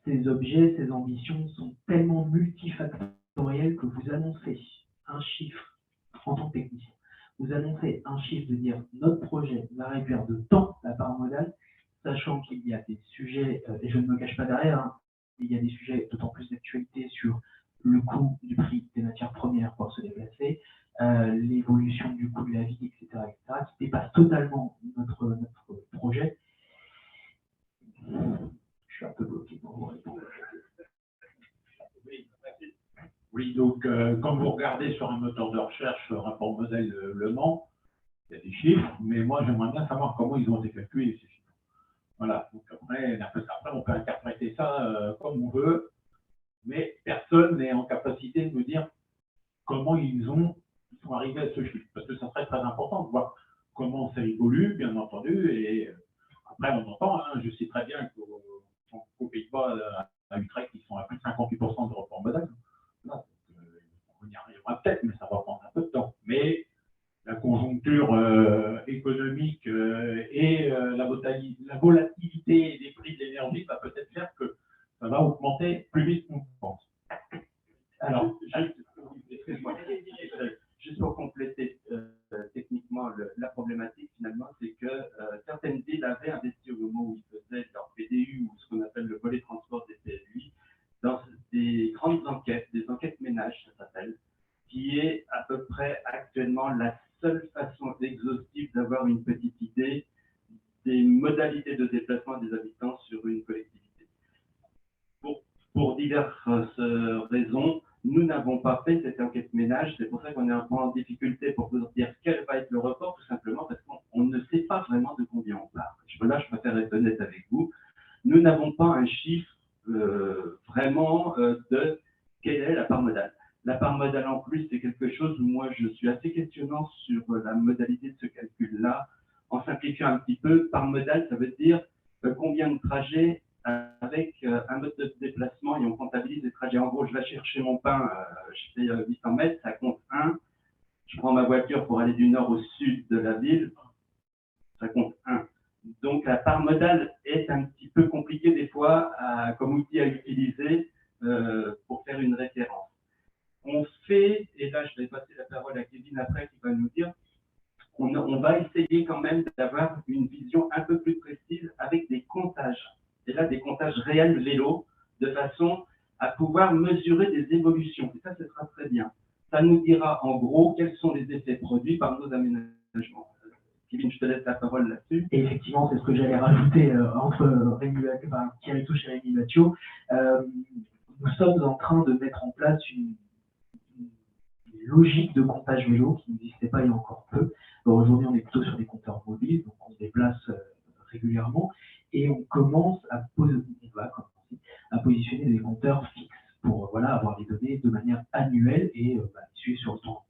ces objets, ces ambitions sont tellement multifactorielles que vous annoncez un chiffre en tant que technicien. Vous annoncez un chiffre de dire notre projet va réduire de temps la part modale, sachant qu'il y a des sujets, et je ne me cache pas derrière, hein, il y a des sujets d'autant plus d'actualité sur le coût du prix des matières premières pour se déplacer, l'évolution du coût de la vie, etc., qui dépasse totalement notre projet. Je suis un peu bloqué pour vous répondre. Oui, donc quand vous regardez sur un moteur de recherche rapport modèle Le Mans, il y a des chiffres, mais moi j'aimerais bien savoir comment ils ont été calculés ces chiffres. Voilà, donc après on peut interpréter ça comme on veut, mais personne n'est en capacité de nous dire comment ils sont arrivés à ce chiffre, parce que ça serait très important de voir comment ça évolue, bien entendu, et après on entend, hein, je sais très bien qu'aux Pays-Bas, à Utrecht, ils sont à plus de 58% de report modal. Voilà, on y arrivera peut-être, mais ça va prendre un peu de temps. Mais la conjoncture économique et la volatilité des prix de l'énergie va peut-être faire que ça va augmenter plus vite qu'on pense. Alors, excuse-moi, juste pour compléter techniquement la problématique, finalement, c'est que certaines villes avaient investi au moment où ils faisaient leur PDU, ou ce qu'on appelle le volet transport des PLUI, dans des grandes enquêtes, des enquêtes ménages, ça s'appelle, qui est à peu près actuellement la seule façon exhaustive d'avoir une petite idée des modalités de déplacement des habitants sur une collectivité. Pour diverses raisons, nous n'avons pas fait cette enquête ménage. C'est pour ça qu'on est un peu en difficulté pour vous dire quel va être le report, tout simplement parce qu'on ne sait pas vraiment de combien on part. Là, je préfère être honnête avec vous. Nous n'avons pas un chiffre vraiment de quelle est la part modale. La part modale en plus, c'est quelque chose où moi je suis assez questionnant sur la modalité de ce calcul-là. En simplifiant un petit peu, part modale, ça veut dire combien de trajets avec un mode de déplacement et on comptabilise les trajets. En gros, je vais chercher mon pain, je fais 800 mètres, ça compte 1. Je prends ma voiture pour aller du nord au sud de la ville, ça compte 1. Donc la part modale est un petit peu compliquée des fois comme outil à utiliser pour faire une référence. On fait, et là je vais passer la parole à Kevin après qui va nous dire, on va essayer quand même d'avoir une vision un peu plus précise avec des comptages. Et là, des comptages réels vélo, de façon à pouvoir mesurer des évolutions. Et ça, ce sera très bien. Ça nous dira en gros quels sont les effets produits par nos aménagements. Kevin, je te laisse la parole là-dessus. Et effectivement, c'est ce que j'allais rajouter entre Thierry Touche et Rémi Mathieu. Nous sommes en train de mettre en place une logique de comptage vélo qui n'existait pas il y a encore peu. Aujourd'hui, on est plutôt sur des compteurs mobiles, donc on se déplace régulièrement et on commence à positionner des compteurs fixes pour avoir les données de manière annuelle et suivre sur le temps.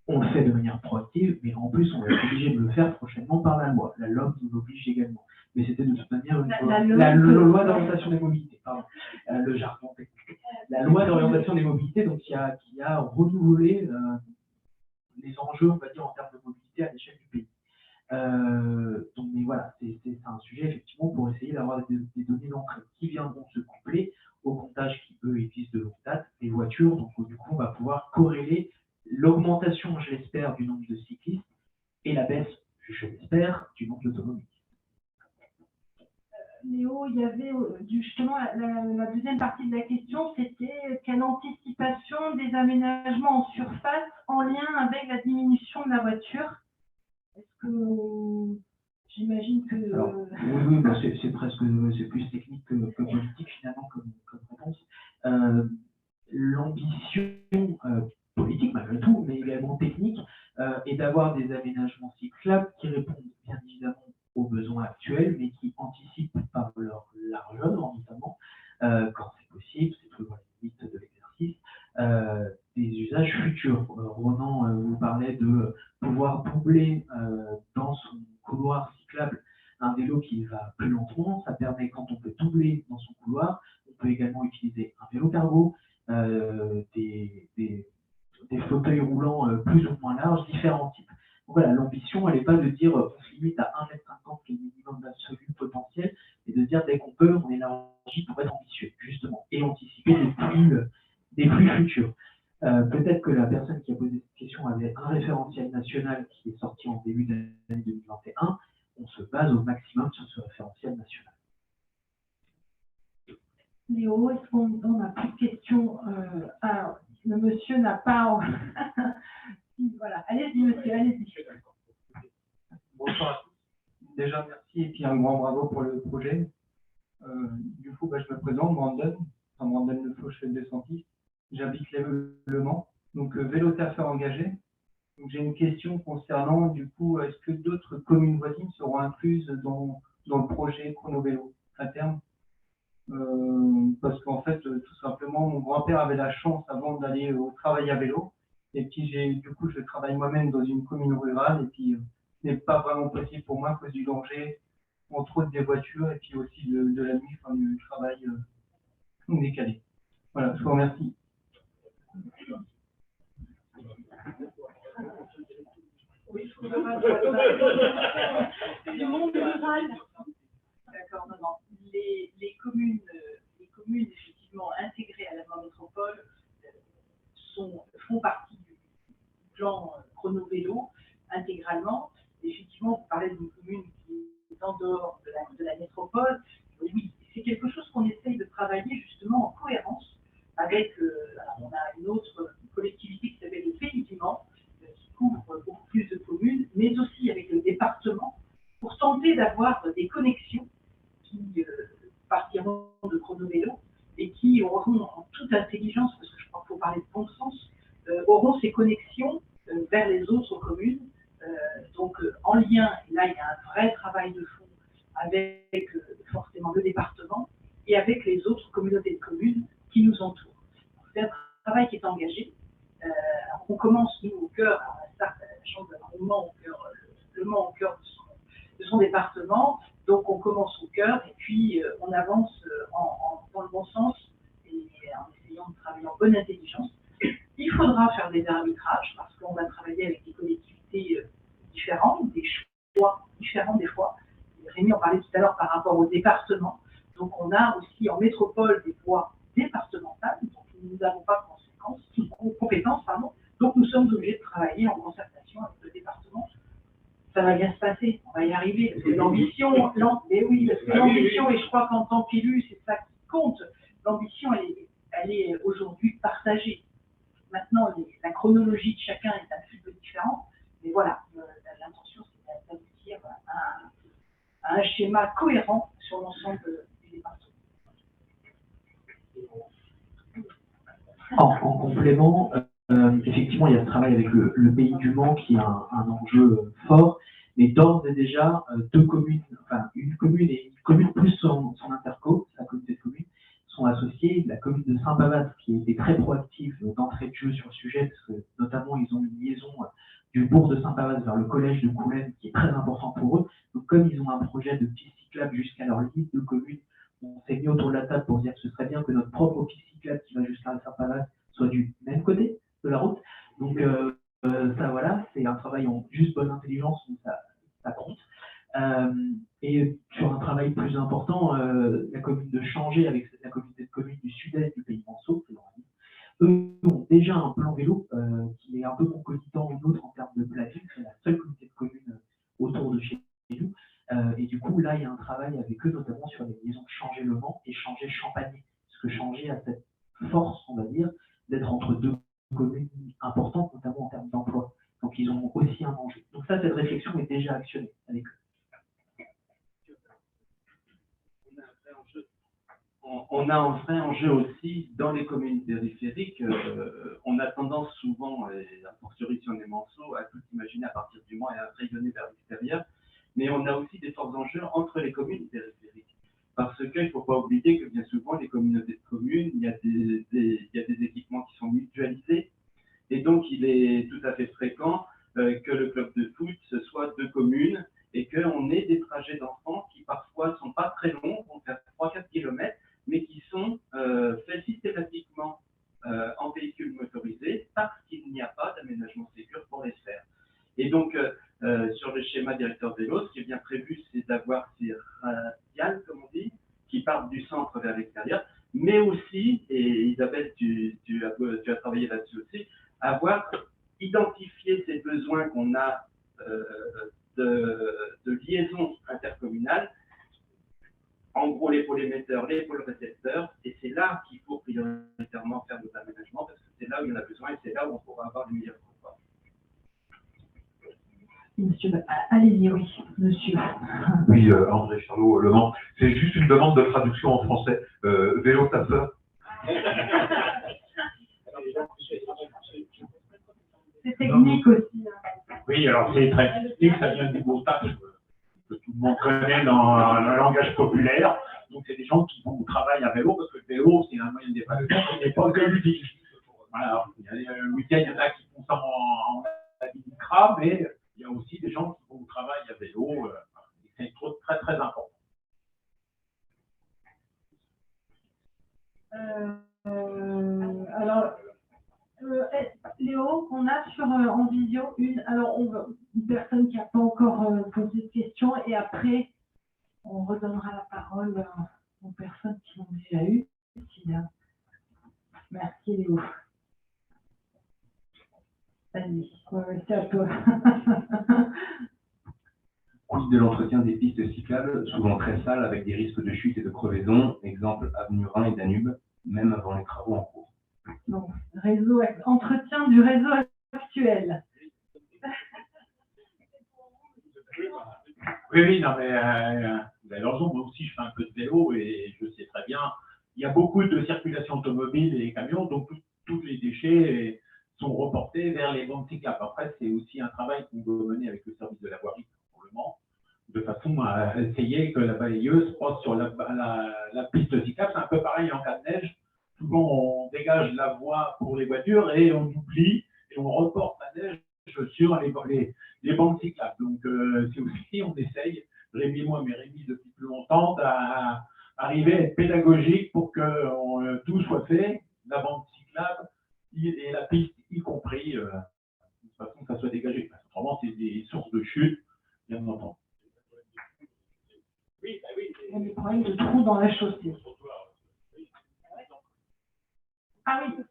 On le fait de manière proactive, mais en plus, on va être obligé de le faire prochainement par la loi. La LOM nous oblige également. Mais c'était de toute manière la loi d'orientation des mobilités, pardon, le jargon technique. La loi d'orientation des mobilités, donc qui a renouvelé les enjeux, on va dire, en termes de mobilité à l'échelle du pays. Donc, mais voilà, c'est un sujet effectivement pour essayer d'avoir des données d'entrée qui viendront se coupler aux comptages qui, eux, existent de longue date, des voitures. Donc, du coup, on va pouvoir corréler l'augmentation, je l'espère, du nombre de cyclistes et la baisse, je l'espère, du nombre d'automobilistes. Léo, il y avait justement la deuxième partie de la question, c'était quelle anticipation des aménagements en surface en lien avec la diminution de la voiture. Est-ce que j'imagine que... Alors, oui, c'est plus technique que politique finalement comme réponse. L'ambition politique malgré tout, mais également technique, est d'avoir des aménagements cyclables qui répondent bien évidemment aux besoins actuels, mais qui anticipent par leur largeur notamment, quand c'est possible, c'est toujours la limite de l'exercice, des usages futurs. Ronan vous parlait de pouvoir doubler dans son couloir cyclable un vélo qui va plus lentement. Ça permet, quand on peut doubler dans son couloir, on peut également utiliser un vélo cargo, des fauteuils roulants plus ou moins larges, différents types. Donc voilà, l'ambition, elle n'est pas de dire on se limite à 1,50 m qui est le minimum d'absolu potentiel, mais de dire dès qu'on peut, on élargit pour être ambitieux, justement, et anticiper des flux futurs. Peut-être que la personne qui a posé cette question avait un référentiel national qui est sorti en début de l'année 2021. On se base au maximum sur ce référentiel national. Léo, est-ce qu'on n'a plus de questions? Alors, le monsieur n'a pas... Voilà, allez-y monsieur, allez-y. Bonsoir à tous. Déjà, merci et puis un grand bravo pour le projet. Du coup, je me présente, Brandon Le Faux, je fais le descentiste. J'habite Le Mans, donc vélo taffeur engagé. Donc, j'ai une question concernant, du coup, est-ce que d'autres communes voisines seront incluses dans le projet Chrono-Vélo à terme? Parce qu'en fait, tout simplement, mon grand-père avait la chance avant d'aller au travail à vélo. Et puis, du coup, je travaille moi-même dans une commune rurale. Et puis, ce n'est pas vraiment possible pour moi à cause du danger, entre autres des voitures, et puis aussi de la nuit, enfin, du travail décalé. Voilà, je vous remercie. Du monde rural. D'accord, non. Les communes, effectivement, intégrées à la métropole font partie du plan Chrono-Vélo intégralement. Effectivement, vous parlez d'une commune qui est en dehors de la métropole. Oui, c'est quelque chose qu'on essaye de travailler justement en cohérence avec, on a une autre collectivité qui s'appelle le Pays du Mans, qui couvre beaucoup plus de communes, mais aussi avec le département, pour tenter d'avoir des connexions qui partiront de Chrono-Vélo et qui auront en toute intelligence, parce que je crois qu'il faut parler de bon sens, auront ces connexions vers les autres communes. Donc en lien, et là il y a un vrai travail de fond avec forcément le département et avec les autres communautés de communes qui nous entourent. C'est un travail qui est engagé. On commence, nous, au cœur, la chance d'avoir le Mans au cœur de son département. Donc on commence au cœur et puis on avance dans le bon sens et en essayant de travailler en bonne intelligence. Il faudra faire des arbitrages parce qu'on va travailler avec des collectivités différentes, des choix différents des fois. Rémi en parlait tout à l'heure par rapport au département. Donc on a aussi en métropole des voies départementales, donc nous n'avons pas de compétences, donc nous sommes obligés de travailler en concertation avec le département. Ça va bien se passer, on va y arriver, parce que l'ambition, mais oui, parce que l'ambition, et je crois qu'en tant qu'élu, c'est ça qui compte, l'ambition, elle est aujourd'hui partagée. Maintenant, la chronologie de chacun est un petit peu différente, mais voilà, l'intention, c'est d'aboutir à un schéma cohérent sur l'ensemble du département. En complément, effectivement, il y a ce travail avec le Pays du Mans qui est un enjeu fort, mais d'ores et déjà, deux communes, enfin une commune et une commune plus son interco, sa communauté de communes, sont associées. La commune de Saint-Pavas, qui était très proactive d'entrée de jeu sur le sujet, parce que notamment ils ont une liaison du bourg de Saint-Pavas vers le collège de Coulennes, qui est très important pour eux. Donc comme ils ont un projet de piste cyclable jusqu'à leur liste de communes, on s'est mis autour de la table pour dire que ce serait bien que notre propre piste cyclable qui va jusqu'à Saint-Pavas soit du même côté de la route. Donc ça, voilà, c'est un travail en juste bonne intelligence, où ça compte. Et sur un travail plus important, la commune de Changé, avec la communauté de communes du sud-est du Pays Manceau, eux ont déjà un plan vélo qui est un peu concomitant au nôtre en termes de planning. C'est la seule communauté de communes autour de chez nous. Et du coup, là, il y a un travail avec eux, notamment sur les liaisons Changé-Le Mans et Changé-Champagné. Parce que Changé a cette force, on va dire, d'être entre deux communes importantes, notamment en termes d'emploi. Donc, ils ont aussi un enjeu. Donc ça, cette réflexion est déjà actionnée avec eux. On a un vrai enjeu aussi dans les communes périphériques. On a tendance souvent, et a fortiori si on est Manceau, à tout imaginer à partir du Mans et à rayonner vers l'extérieur. Mais on a aussi des forts enjeux entre les communes périphériques. Parce qu'il ne faut pas oublier que bien souvent, les communautés de communes, il y a des équipements qui sont mutualisés. Et donc, il est tout à fait fréquent que le club de foot, ce soit deux communes et qu'on ait des trajets d'enfants qui parfois ne sont pas très longs, vont faire 3-4 km, mais qui sont faits systématiquement en véhicule motorisé parce qu'il n'y a pas d'aménagement sécur pour les faire. Et donc, sur le schéma directeur vélo, ce qui est bien prévu, c'est d'avoir ces radiales, comme on dit, qui partent du centre vers l'extérieur, mais aussi, et Isabelle, tu as travaillé là-dessus aussi, avoir identifié ces besoins qu'on a de liaison intercommunale en gros les pôles émetteurs, les pôles récepteurs, et c'est là qu'il faut prioritairement faire nos aménagements, parce que c'est là où il y en a besoin et c'est là où on pourra avoir du meilleur confort. Monsieur, allez-y, oui, monsieur. Oui, André Charlot, Le Mans. C'est juste une demande de traduction en français. Vélo tapeur. C'est technique aussi. Oui, alors c'est très technique, ça vient du mot taf que tout le monde connaît dans le langage populaire. Donc c'est des gens qui vont au travail à vélo, parce que le vélo, c'est un moyen de déplacement qui n'est pas que ludique. Voilà, le week-end, il y en a qui font ça en micra, mais il y a aussi des gens qui vont au travail à vélo. C'est très très important. Alors, Léo, on a en visio une personne qui n'a pas encore posé de questions et après, on redonnera la parole aux personnes qui l'ont déjà eu. Merci Léo. Vas-y, c'est à toi. Quid de l'entretien des pistes cyclables, souvent très sales avec des risques de chute et de crevaison, exemple avenue Rhin et Danube, même avant les travaux en cours. Donc, entretien du réseau actuel. Oui, non, mais vous avez raison, moi aussi je fais un peu de vélo et je sais très bien, il y a beaucoup de circulation automobile et camions, donc tous les déchets sont reportés vers les bandes cyclables. Après, c'est aussi un travail qu'on doit mener avec le service de la voirie, pour le moment, de façon à essayer que la balayeuse passe sur la piste cyclable. C'est un peu pareil en cas de neige. Souvent, on dégage la voie pour les voitures et on oublie et on reporte la neige sur les bandes cyclables. Donc, c'est aussi, on essaye, Rémi et moi, mais Rémi depuis plus longtemps, à arriver à être pédagogique pour que tout soit fait, la bande cyclable et la piste y compris, de façon que ça soit dégagé. Parce autrement, c'est des sources de chute, bien entendu. Oui, il y a des problèmes de trous dans la chaussée. Ah oui,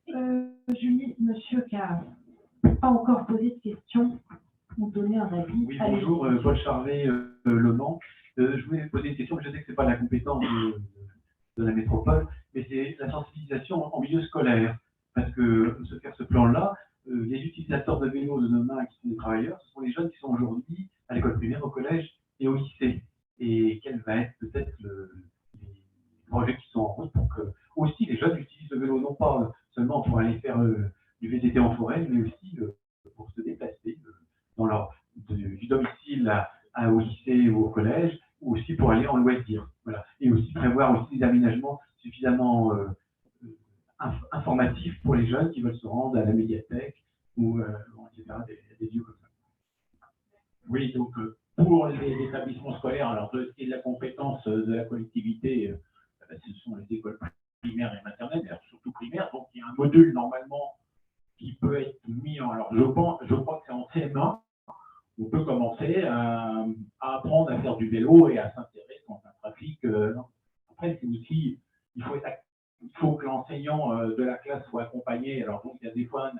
Julie, monsieur qui n'a pas encore posé de questions, vous donner un avis. Oui, bonjour, Paul Charvet, Le Mans. Je voulais poser une question, mais je sais que ce n'est pas la compétence de la métropole, mais c'est la sensibilisation en milieu scolaire. Parce que se faire ce plan-là, les utilisateurs de vélos de demain qui sont des travailleurs, ce sont les jeunes qui sont aujourd'hui à l'école primaire, au collège et au lycée. Et quel va être peut-être les projets qui sont en route pour que aussi les jeunes utilisent le vélo, non pas seulement pour aller faire du VTT en forêt, mais aussi pour se déplacer du domicile au lycée ou au collège, ou aussi pour aller en loisir. Voilà. Et aussi prévoir aussi des aménagements suffisamment informatifs pour les jeunes qui veulent se rendre à la médiathèque ou etc., des lieux comme ça. Oui, donc pour les établissements scolaires, alors de ce qui est de la compétence de la collectivité, ce sont les écoles primaires et maternelles, alors surtout primaires, donc il y a un module normalement qui peut être mis en. Alors je crois que c'est en CM1, on peut commencer à apprendre à faire du vélo et à s'intéresser dans un trafic. Après, c'est aussi, il faut que l'enseignant de la classe soit accompagné. Alors donc il y a des fois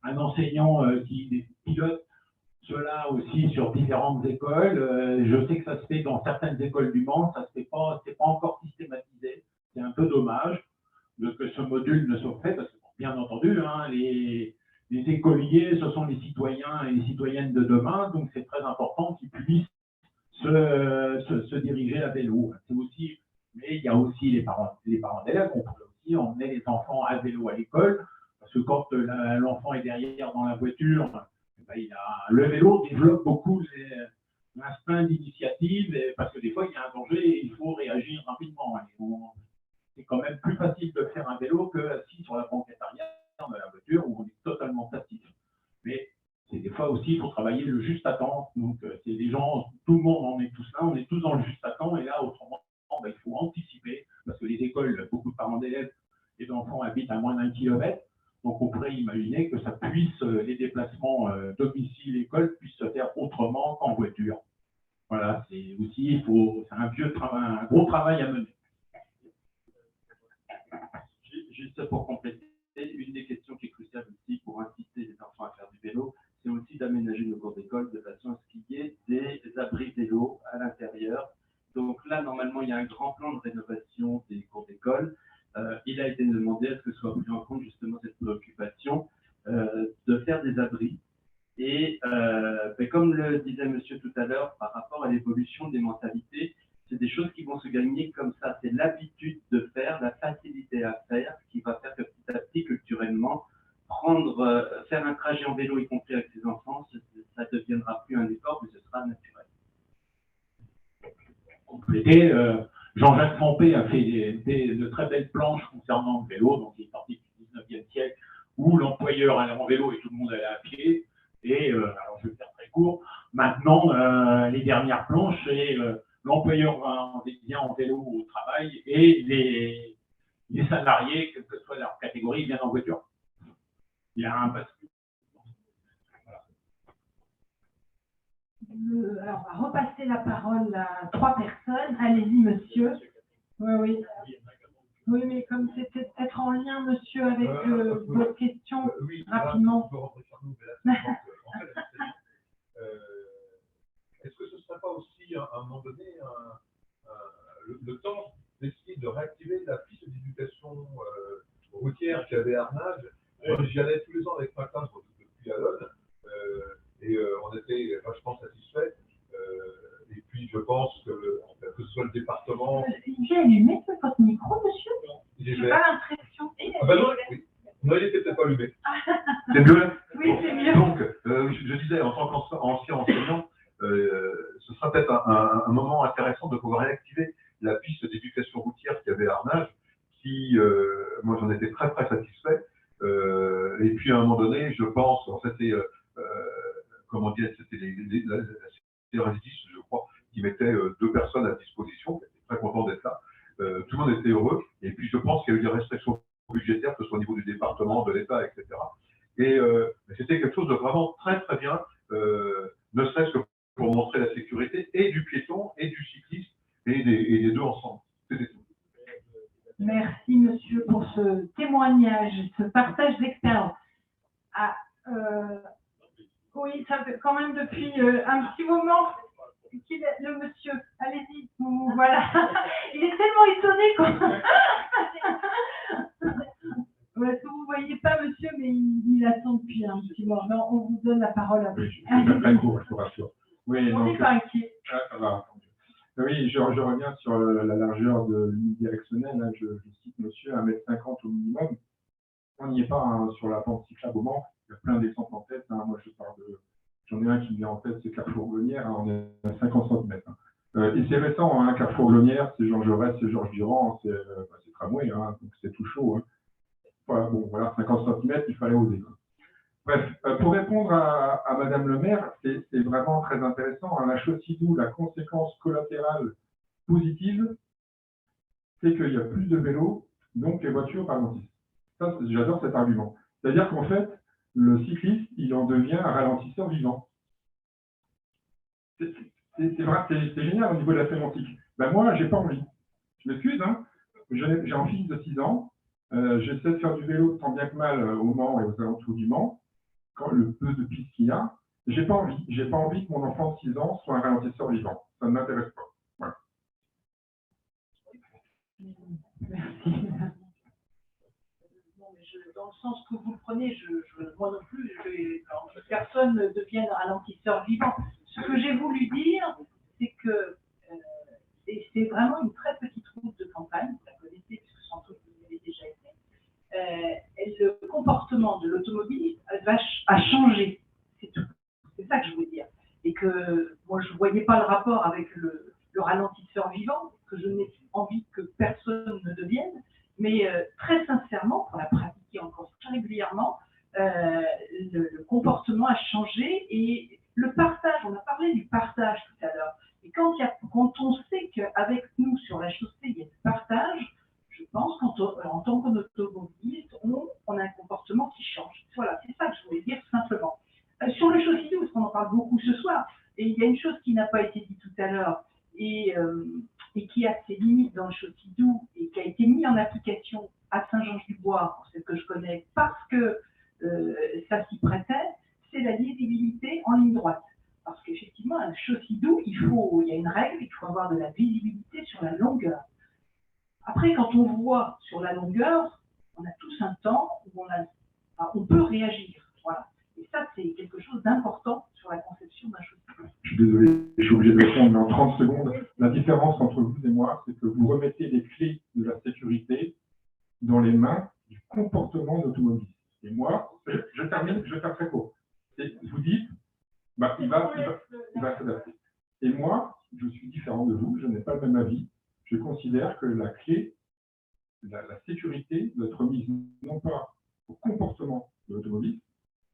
un enseignant qui pilote cela aussi sur différentes écoles. Je sais que ça se fait dans certaines écoles du Mans, ça se fait pas, c'est pas encore systématisé. C'est un peu dommage que ce module ne soit fait, parce que bien entendu, hein, les écoliers, ce sont les citoyens et les citoyennes de demain, donc c'est très important qu'ils puissent se diriger à vélo. C'est aussi, mais il y a aussi les parents d'élèves, on peut aussi emmener les enfants à vélo à l'école, parce que quand l'enfant est derrière dans la voiture, le vélo développe beaucoup l'instinct d'initiative, parce que des fois il y a un danger et il faut réagir rapidement. C'est quand même plus facile de faire un vélo que assis sur la banquette arrière de la voiture où on est totalement passif. Mais c'est des fois aussi pour travailler le juste à temps. Donc c'est des gens, tout le monde en est tous là, on est tous dans le juste à temps, et là autrement il faut anticiper, parce que les écoles, beaucoup de parents d'élèves et d'enfants habitent à moins d'1 kilomètre. Donc on pourrait imaginer que ça puisse, les déplacements domicile-école puissent se faire autrement qu'en voiture. Voilà, c'est aussi, c'est un gros travail à mener. Juste pour compléter, une des questions qui est cruciale aussi pour inciter les enfants à faire du vélo, c'est aussi d'aménager nos cours d'école de façon à ce qu'il y ait des abris vélo à l'intérieur. Donc là, normalement, il y a un grand plan de rénovation des cours d'école, il a été demandé à ce que soit pris en compte justement cette préoccupation de faire des abris. Et comme le disait monsieur tout à l'heure, par rapport à l'évolution des mentalités, c'est des choses qui vont se gagner comme ça. C'est l'habitude de faire, la facilité à faire, qui va faire que petit à petit, culturellement, faire un trajet en vélo, y compris avec ses enfants, ça ne deviendra plus un effort, mais ce sera naturel. Compléter, Jean-Jacques Mampé a fait de très belles planches concernant le vélo, donc il est parti du 19e siècle, où l'employeur allait en vélo et tout le monde allait à pied. Et alors je vais faire très court. Maintenant, les dernières planches, c'est l'employeur vient en vélo au travail et les salariés, quelle que soit leur catégorie, viennent en voiture. Il y a un bascule. Alors, on va repasser la parole à 3 personnes. Allez-y, monsieur. Oui, oui. Oui, mais comme c'était peut-être en lien, monsieur, avec votre question, oui, rapidement. Est-ce que ce ne serait pas aussi, à un moment donné, le temps d'essayer de réactiver la piste d'éducation routière qui avait Arnage? J'y allais tous les ans avec ma classe depuis à l'Aune, et on était vachement satisfaits. Et puis je pense que ce soit le département. J'ai allumé votre micro, monsieur. Je n'ai pas l'impression. Ah ben non, oui. Non, il n'était peut-être pas allumé. C'est mieux là? Oui, c'est mieux. Donc, je disais, en tant qu'ancien enseignant, ce sera peut-être un moment intéressant de pouvoir réactiver la piste d'éducation routière qu'il y avait à Arnage, qui, moi j'en étais très très satisfait. Et puis à un moment donné, je pense, c'était, comment dire, c'était la CRS 10, je crois, qui mettait 2 personnes à disposition, j'étais très content d'être là. Tout le monde était heureux, et puis je pense qu'il y a eu des restrictions budgétaires, que ce soit au niveau du département, de l'État, etc. Et c'était quelque chose de vraiment très très bien, ne serait-ce que pour montrer la sécurité et du piéton et du cycliste et des deux ensemble. C'était tout. Merci, monsieur, pour ce témoignage, ce partage d'expérience. Oui, ça fait quand même depuis un petit moment. Le monsieur, allez-y, voilà. Il est tellement étonné Est-ce que vous ne voyez pas, monsieur, mais il attend depuis un petit moment. Non, on vous donne la parole à vous. Oui, c'est très court, je vous rassure. Oui, on n'est pas inquiet. Ça va. Oui, je reviens sur la largeur de l'unidirectionnelle. Hein, je cite monsieur, 1,50 m au minimum. On n'y est pas hein, sur la pente cyclable au Mans. Il y a plein d'exemples en tête. Hein. Moi, j'en ai un qui me vient en tête, c'est Cap-Fourgonnière. Hein, on est à 50 cm. Hein. Et c'est récent, hein, Cap-Fourgonnière, c'est Jean Jaurès, c'est Georges Durand, c'est tramway, hein, donc c'est tout chaud. Hein. Voilà, bon, voilà, 50 cm, il fallait oser. Quoi. Bref, pour répondre à Madame le maire, c'est vraiment très intéressant. Hein. La Chaussy-Doux, la conséquence collatérale positive, c'est qu'il y a plus de vélos, donc les voitures ralentissent. Ça, j'adore cet argument. C'est-à-dire qu'en fait, le cycliste, il en devient un ralentisseur vivant. C'est génial au niveau de la sémantique. Ben moi, j'ai pas envie. Je m'excuse, hein. J'ai un fils de 6 ans. J'essaie de faire du vélo tant bien que mal au Mans et aux alentours du Mans, quand le peu de pistes qu'il y a. J'ai pas envie. J'ai pas envie que mon enfant de 6 ans soit un ralentisseur vivant. Ça ne m'intéresse pas. Voilà. Merci. Dans le sens que vous le prenez, moi non plus, personne ne devienne ralentisseur vivant. Ce que j'ai voulu dire, c'est que c'est vraiment une très petite route de campagne, vous la connaissez, puisque sans doute vous y avez déjà été. Et le comportement de l'automobiliste a changé, c'est tout. C'est ça que je veux dire. Et que moi, je ne voyais pas le rapport avec le ralentisseur vivant, que je n'ai envie que personne ne devienne. Mais très sincèrement, pour la pratiquer encore très régulièrement, le comportement a changé et le partage, on a parlé du partage tout à l'heure. Et quand on sait qu'avec nous sur la chaussée, il y a du partage, je pense qu'en tant qu'automobiliste, on a un comportement qui change. Voilà, c'est ça que je voulais dire simplement. Sur le Chaussy-Doux, parce qu'on en parle beaucoup ce soir, et il y a une chose qui n'a pas été dite tout à l'heure, et qui a ses limites dans le Chaussy-Doux et qui a été mis en application à Saint-Georges-du-Bois, pour celle que je connais, parce que ça s'y prêtait, c'est la lisibilité en ligne droite. Parce qu'effectivement, un Chaussy-Doux, il y a une règle, il faut avoir de la visibilité sur sur la longueur. Après, quand on voit sur la longueur, on a tous un temps où on peut réagir. Voilà. Et ça, c'est quelque chose d'important sur la conception d'un chaussée. Je suis désolé, je suis obligé de répondre en 30 secondes. La différence entre vous et moi, c'est que vous remettez les clés de la sécurité dans les mains du comportement d'automobiliste. Et moi, je termine, je vais faire très court. Vous dites, il va s'adapter. Et moi, je suis différent de vous, je n'ai pas le même avis. Je considère que la clé, la sécurité doit être remise non pas au comportement de l'automobiliste,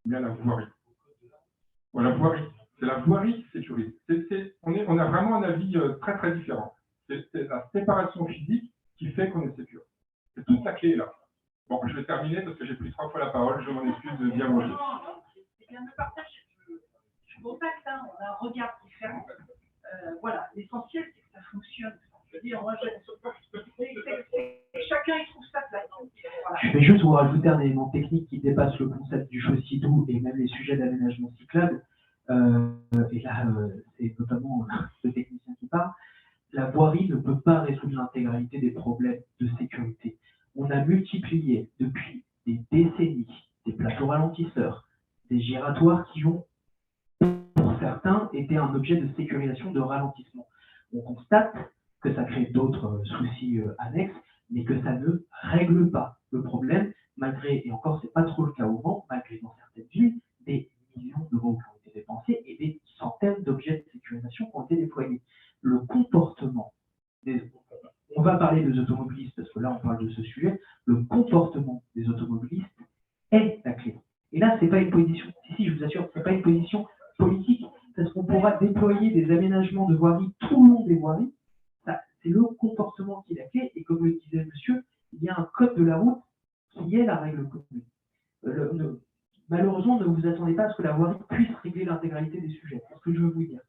mais à la voirie. Voilà, la voirie. C'est la voirie qui sécurise. On a vraiment un avis très très différent. C'est la séparation physique qui fait qu'on est sécure. C'est toute la clé là. Bon, je vais terminer parce que j'ai pris 3 fois la parole. Je m'en excuse de bien manger. C'est bien de partager. Je suis contacte, hein, on a un regard différent. Voilà, l'essentiel c'est que ça fonctionne. Je veux dire, moi, chacun y trouve sa place. Voilà. Je vais juste vous rajouter un élément technique qui dépasse le concept du chaussée doux et même les sujets d'aménagement cyclable. Et là, c'est notamment le technicien qui parle. La voirie ne peut pas résoudre l'intégralité des problèmes de sécurité. On a multiplié depuis des décennies des plateaux ralentisseurs, des giratoires qui ont, pour certains, été un objet de sécurisation de ralentissement. On constate que ça crée d'autres soucis annexes, mais que ça ne règle pas le problème, malgré, et encore c'est pas trop le cas au Mans, malgré dans certaines villes, des millions d'euros qui ont été dépensés et des centaines d'objets de sécurisation qui ont été déployés. Le comportement on va parler des automobilistes, parce que là on parle de ce sujet, le comportement des automobilistes est la clé. Et là, c'est pas une position, si je vous assure, c'est pas une position politique, parce qu'on pourra déployer des aménagements de voirie tout le long des voiries. C'est le comportement qui est la clé, et comme le disait monsieur, il y a un code de la route qui est la règle commune. Malheureusement, ne vous attendez pas à ce que la voirie puisse régler l'intégralité des sujets. C'est ce que je veux vous dire.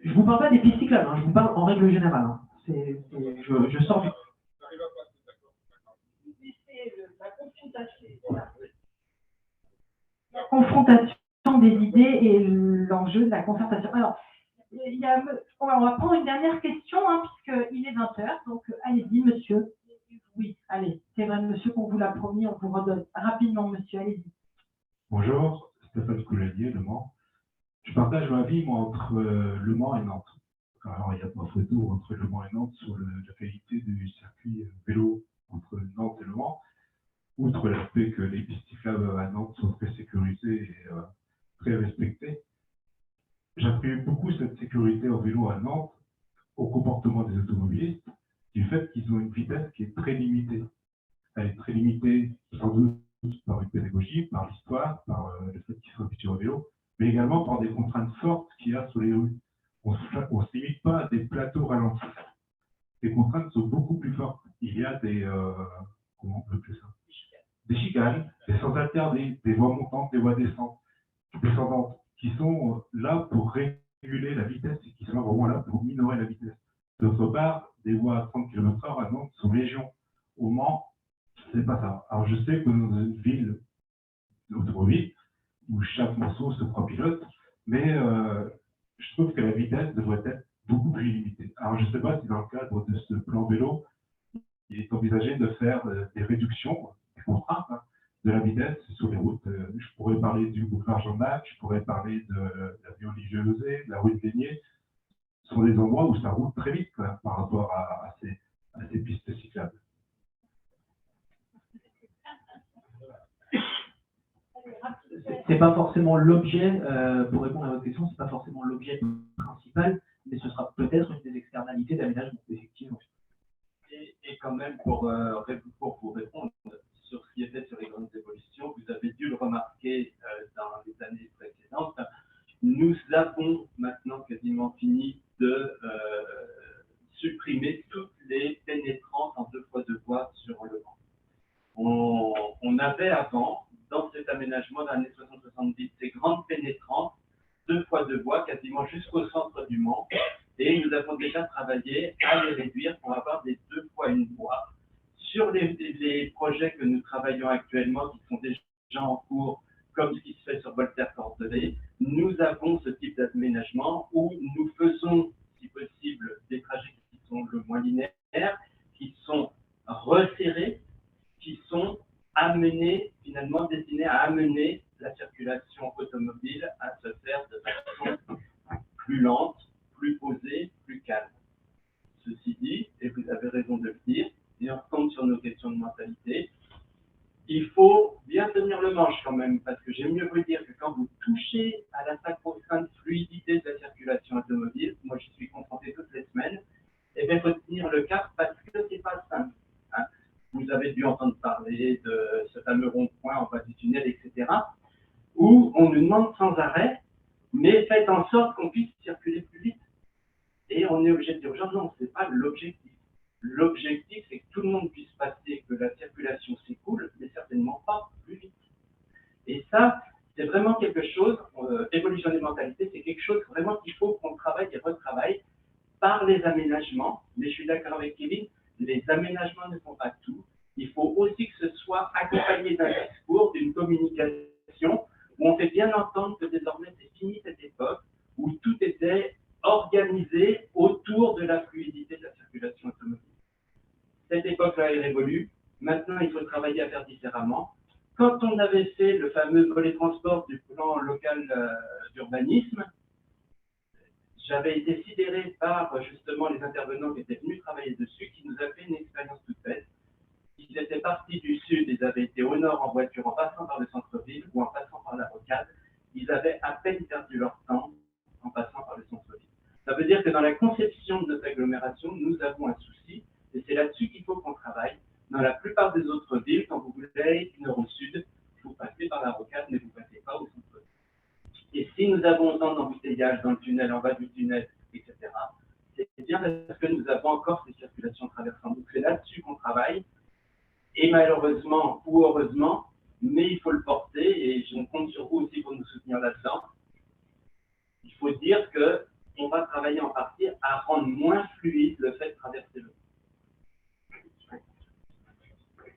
Je ne vous parle pas des pistes cyclables, je vous parle en règle générale. Je sors du... La confrontation des idées et l'enjeu de la concertation. Alors, on va prendre une dernière question, puisqu'il est 20h, donc allez-y, monsieur. Oui, allez, c'est vrai, monsieur, qu'on vous l'a promis, on vous redonne. Rapidement, monsieur, allez-y. Bonjour, Stéphane Coulalier, Le Mans. Je partage ma vie, moi, entre Le Mans et Nantes. Alors, il n'y a pas photo entre Le Mans et Nantes sur la qualité du circuit vélo entre Nantes et Le Mans, outre l'aspect que les pistes cyclables à Nantes sont très sécurisées et très respectées. J'attribue beaucoup cette sécurité au vélo à Nantes au comportement des automobilistes, du fait qu'ils ont une vitesse qui est très limitée. Elle est très limitée, sans doute, par une pédagogie, par l'histoire, par le fait qu'ils soient habitués au vélo, mais également par des contraintes fortes qu'il y a sur les rues. On ne se limite pas à des plateaux ralentis. Les contraintes sont beaucoup plus fortes. Il y a des, comment on peut appeler ça ? Des chicanes, des sens alternés, des voies montantes, des voies descendantes, qui sont là pour réguler la vitesse et qui sont vraiment là pour minorer la vitesse. D'autre part, des voies à 30 km/h à Nantes sont légion. Au Mans, c'est pas ça. Alors je sais que dans une ville d'automobile, où chaque morceau se prend pilote, mais je trouve que la vitesse devrait être beaucoup plus limitée. Alors je ne sais pas si dans le cadre de ce plan vélo, il est envisagé de faire des réductions, des contraintes de la vitesse sur les routes. Je pourrais parler du boulevard Jean-Mac, je pourrais parler de la Viollet-José, de la rue de Lénier. Ce sont des endroits où ça roule très vite par rapport à ces pistes cyclables. C'est pas forcément l'objet, pour répondre à votre question, c'est pas forcément l'objet principal, mais ce sera peut-être une des externalités d'aménagement, effectivement. Et quand même, pour vous répondre sur ce qui est fait sur les grandes évolutions, vous avez dû le remarquer dans les années précédentes, nous avons maintenant quasiment fini de supprimer toutes les pénétrantes en 2x2 voies sur le Mans. On avait avant, dans cet aménagement dans les années 60-70, ces grandes pénétrantes, 2x2 voies, quasiment jusqu'au centre du Mans, et nous avons déjà travaillé à les réduire pour avoir des 2x1 voie. Sur les projets que nous travaillons actuellement, qui sont déjà en cours, comme ce qui se fait sur Voltaire-Cordelet, nous avons ce type d'aménagement où nous faisons, si possible, des trajets qui sont le moins linéaires, qui sont resserrés, qui sont amenés, finalement destinés à amener la circulation automobile à se faire de façon plus lente, plus posée, plus calme. Ceci dit, et vous avez raison de le dire, et on retombe sur nos questions de mentalité, il faut bien tenir le manche quand même, parce que j'aime mieux vous dire que quand vous touchez à la sacro-sainte fluidité de la circulation automobile, moi je suis confronté toutes les semaines, et bien il faut tenir le cap parce que c'est pas simple. Hein. Vous avez dû entendre parler de ce fameux rond-point en bas du tunnel, etc., où on nous demande sans arrêt, mais faites en sorte qu'on puisse circuler plus vite. Et on est obligé de dire aux gens, non, ce n'est pas l'objectif. L'objectif, c'est que tout le monde puisse passer, que la circulation s'écoule, mais certainement pas plus vite. Et ça, c'est vraiment quelque chose, évolution des mentalités, c'est quelque chose vraiment qu'il faut qu'on travaille et retravaille par les aménagements. Mais je suis d'accord avec Kevin, les aménagements ne font pas tout. Il faut aussi que ce soit accompagné d'un discours, d'une communication, où on fait bien entendre que désormais c'est fini cette époque, où tout était organisé autour de la fluidité de la circulation automobile. Cette époque-là est révolue. Maintenant, il faut travailler à faire différemment. Quand on avait fait le fameux volet transport du plan local d'urbanisme, j'avais été sidéré par justement les intervenants qui étaient venus travailler dessus, qui nous avaient fait une expérience toute faite. Ils étaient partis du sud, ils avaient été au nord en voiture en passant par le centre-ville ou en passant par la rocade. Ils avaient à peine perdu leur temps en passant par le centre-ville. Ça veut dire que dans la conception de notre agglomération, nous avons un souci, et c'est là-dessus qu'il faut qu'on travaille. Dans la plupart des autres villes, quand vous voulez une heure au sud, vous passez par la rocade, mais vous ne passez pas au centre-ville. Et si nous avons autant d'embouteillages dans le tunnel, en bas du tunnel, etc., c'est bien parce que nous avons encore ces circulations traversantes. Donc c'est là-dessus qu'on travaille, et malheureusement ou heureusement, mais il faut le porter, et je compte sur vous aussi pour nous soutenir là-dedans. Il faut dire qu'on va travailler en partie à rendre moins fluide le fait de traverser le.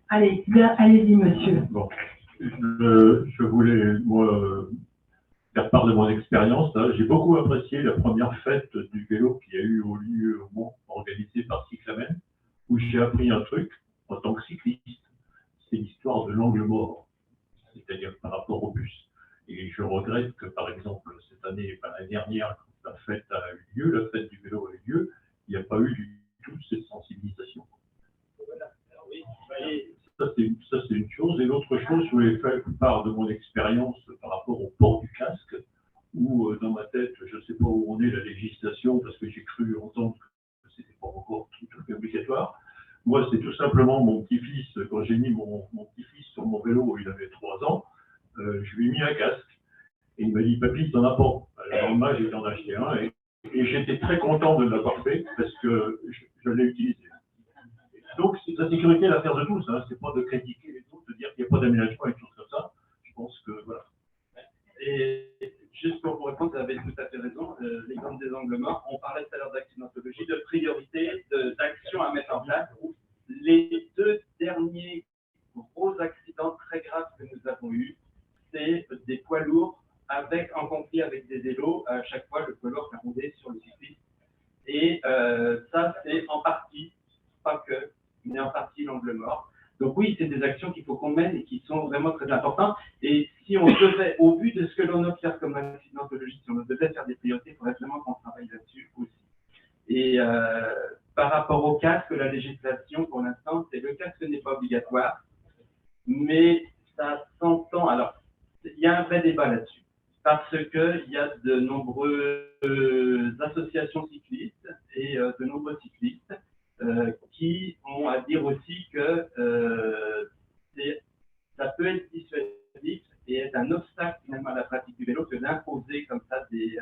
Allez, allez-y, monsieur. Bon, je voulais, moi, faire part de mon expérience. J'ai beaucoup apprécié la première fête du vélo qui a eu lieu au Mans, organisée par Cyclamen, où j'ai appris un truc en tant que cycliste. C'est l'histoire de l'angle mort, c'est-à-dire par rapport au bus. Et je regrette que, par exemple, cette année, l'année dernière, quand la fête a eu lieu, la fête du vélo a eu lieu, il n'y a pas eu du tout cette sensibilisation. Voilà. Alors oui, voyez. Ça, c'est une chose. Et l'autre chose, je voulais faire part de mon expérience par rapport au port du casque, où dans ma tête, je ne sais pas où on est la législation, parce que j'ai cru entendre que ce n'était pas encore tout à fait obligatoire. Moi, c'est tout simplement mon petit-fils, quand j'ai mis mon petit-fils sur mon vélo, il avait 3 ans, je lui ai mis un casque. Et il m'a dit, papy, t'en as pas. Alors, moi, j'ai en acheté un, et j'étais très content de l'avoir fait, parce que je l'ai utilisé. Donc, c'est la sécurité l'affaire de tous, hein. C'est pas de critiquer les autres, de dire qu'il n'y a pas d'aménagement et tout comme ça. Je pense que, voilà. Et juste pour vous répondre, vous avez tout à fait raison, l'exemple des angles morts, on parlait tout à l'heure d'accidentologie, de priorité, d'action à mettre en place. Les 2 derniers gros accidents très graves que nous avons eus, c'est des poids lourds en conflit avec des vélos. À chaque fois, le poids lourd a roulé sur le cycliste. Et ça, c'est en partie, pas que, mais en partie l'angle mort. Donc oui, c'est des actions qu'il faut qu'on mène et qui sont vraiment très importantes. Et si on devait, au vu de ce que l'on observe comme accidentologie, si on devait faire des priorités, il faudrait vraiment qu'on travaille là-dessus aussi. Et par rapport au casque, la législation, pour l'instant, c'est le casque n'est pas obligatoire, mais ça s'entend. Alors, il y a un vrai débat là-dessus, parce qu'il y a de nombreuses associations cyclistes et de nombreux cyclistes qui ont à dire aussi que ça peut être dissuasif et être un obstacle finalement à la pratique du vélo que d'imposer comme ça des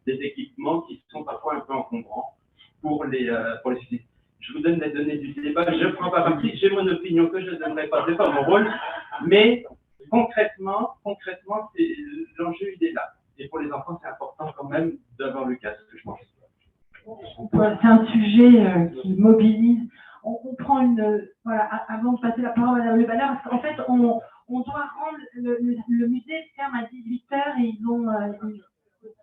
équipements qui sont parfois un peu encombrants pour les cyclistes. Je vous donne les données du débat, je ne prends pas parti, j'ai mon opinion que je ne donnerai pas, ce n'est pas mon rôle, mais concrètement, l'enjeu il est là. Et pour les enfants, c'est important quand même d'avoir le casque, je pense. C'est un sujet qui mobilise. On prend voilà, avant de passer la parole à Madame Le Ballard, parce qu'en fait, on on doit rendre le musée ferme à 18h et ils ont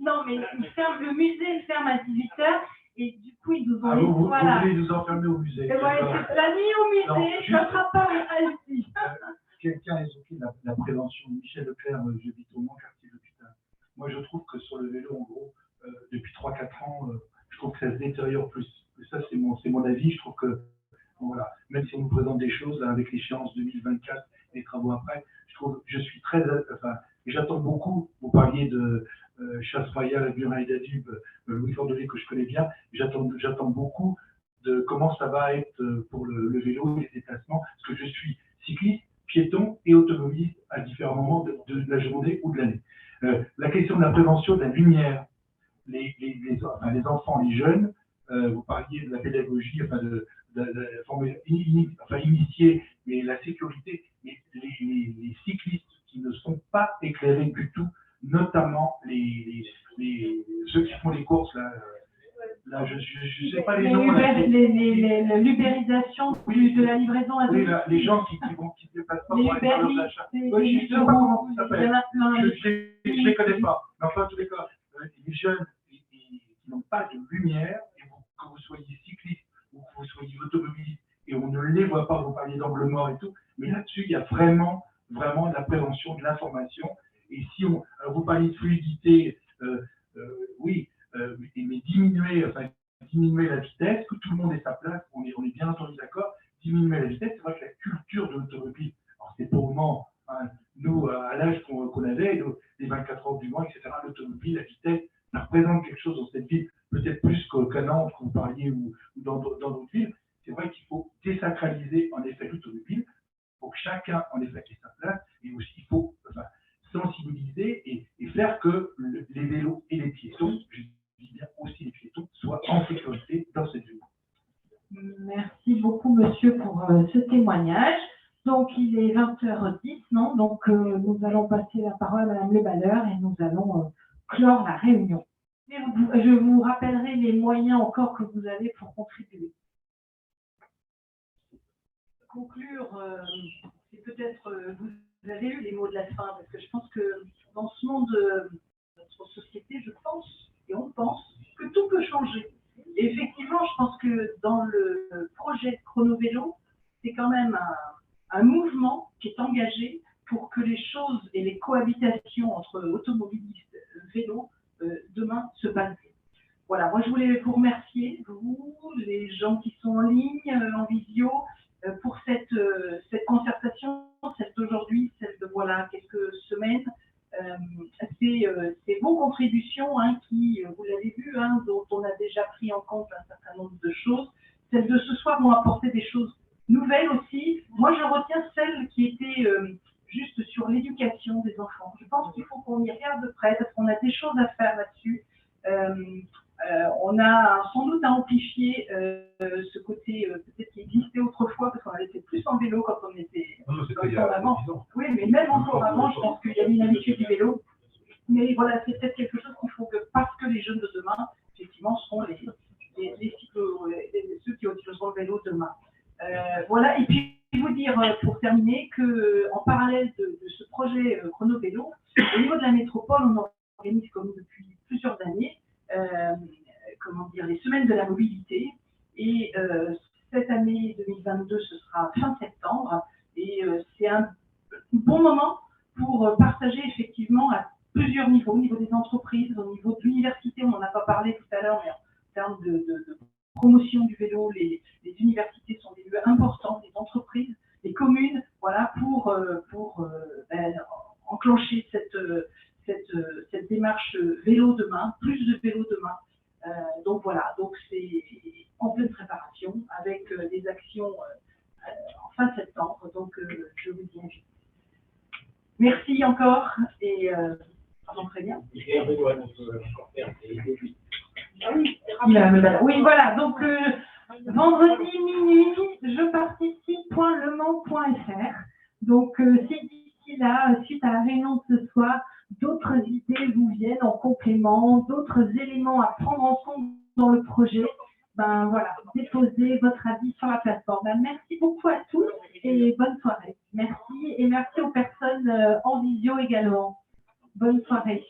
non mais le musée ferme à 18h et du coup ils nous ont dit vous voilà. voulez nous enfermer au musée. Et ouais, la nuit au musée, Non, ça ne sera pas ici. Quelqu'un a évoqué la prévention. Michel Leclerc, j'habite au Mans, quartier de l'hôpital. Moi, je trouve que sur le vélo, en gros, depuis 3-4 ans, je trouve que ça se détériore plus. Et ça, c'est mon avis. Je trouve que, voilà, même si on nous présente des choses, là, avec l'échéance 2024, les travaux après, je suis très, enfin, j'attends beaucoup. Vous parliez de Chasse Royale, Burin et Dadub, Louis Cordelet, que je connais bien. J'attends beaucoup de comment ça va être pour le vélo et les déplacements, parce que je suis cycliste, piéton et automobiliste à différents moments de la journée ou de l'année. La question de la prévention de la lumière, les enfants, les jeunes, vous parliez de la pédagogie, enfin initier, mais la sécurité, mais les cyclistes qui ne sont pas éclairés du tout, notamment ceux qui font les courses, là je ne sais pas les noms. L'ubérisation de la livraison à oui, les gens qui se déplacent pas pour aller faire leurs achats. Je ne sais pas comment ça s'appelle. Je ne les connais pas. Mais enfin, en tous les cas, les jeunes qui n'ont pas de lumière, et que vous soyez cycliste ou que vous soyez automobiliste, et on ne les voit pas, vous parliez d'angle mort et tout, mais là-dessus, il y a vraiment de la prévention, de l'information. Et si alors vous parliez de fluidité, oui, mais diminuer la vitesse, que tout le monde ait sa place, on est bien entendu d'accord, diminuer la vitesse, c'est vrai que la culture de l'automobile, alors c'est pour le moment, hein, nous, à l'âge qu'on avait, les 24 heures du Mans, etc., l'automobile, la vitesse, ça représente quelque chose dans cette ville, peut-être plus qu'à Nantes, que vous parliez, ou dans d'autres villes. C'est vrai qu'il faut désacraliser, en effet, l'automobile, pour que chacun, en effet, ait sa place, et aussi, il faut sensibiliser et faire que les vélos et les piétons, je dis bien aussi les piétons, soient en sécurité dans cette ville. Merci beaucoup, monsieur, pour ce témoignage. Donc, il est 20h10, non? Donc, nous allons passer la parole à Madame Le Balleur et nous allons clore la réunion. Et je vous rappellerai les moyens encore que vous avez pour contribuer. Conclure, c'est peut-être, vous avez eu les mots de la fin, parce que je pense que dans ce monde de notre société, je pense, et on pense, que tout peut changer. Et effectivement, je pense que dans le projet Chrono-Vélo, c'est quand même un mouvement qui est engagé pour que les choses et les cohabitations entre automobilistes et vélos demain se passent. Voilà, moi je voulais vous remercier, vous, les gens qui sont en ligne, en visio, pour cette concertation, celle d'aujourd'hui, celle de voilà quelques semaines. C'est vos contributions qui, vous l'avez vu, dont on a déjà pris en compte un certain nombre de choses. Celles de ce soir vont apporter des choses nouvelles aussi. Moi, je retiens celle qui était juste sur l'éducation des enfants. Je pense qu'il faut qu'on y regarde de près parce qu'on a des choses à faire là-dessus. On a sans doute à amplifier ce côté peut-être qui existait autrefois parce qu'on avait fait plus en vélo quand on était avant. Oui, mais même encore avant, je pense qu'il y avait une habitude du vélo. Mais voilà, c'est peut-être quelque chose qu'il faut que, parce que les jeunes de demain, effectivement, seront ceux qui utiliseront le vélo demain. Voilà, et puis vous dire pour terminer qu'en parallèle de ce projet Chrono-Vélo, au niveau de la métropole, on organise comme depuis plusieurs années les semaines de la mobilité. Et cette année 2022, ce sera fin septembre. Et c'est un bon moment pour partager effectivement à plusieurs niveaux, au niveau des entreprises, au niveau de l'université, on n'en a pas parlé tout à l'heure, mais en termes de promotion du vélo, les universités sont des lieux importants, les entreprises, les communes, voilà, pour enclencher cette démarche vélo demain, plus de vélo demain. Donc voilà, donc c'est en pleine préparation avec des actions en fin septembre, donc je vous y invite. Merci encore et pardon, très bien. Oui, voilà, donc vendredi minuit, je participe.lemans.fr. Donc si d'ici là, suite à la réunion de ce soir, d'autres idées vous viennent en complément, d'autres éléments à prendre en compte dans le projet, ben voilà, déposez votre avis sur la plateforme. Ben, merci beaucoup à tous et bonne soirée. Merci. et merci aux personnes en visio également. Bonne soirée.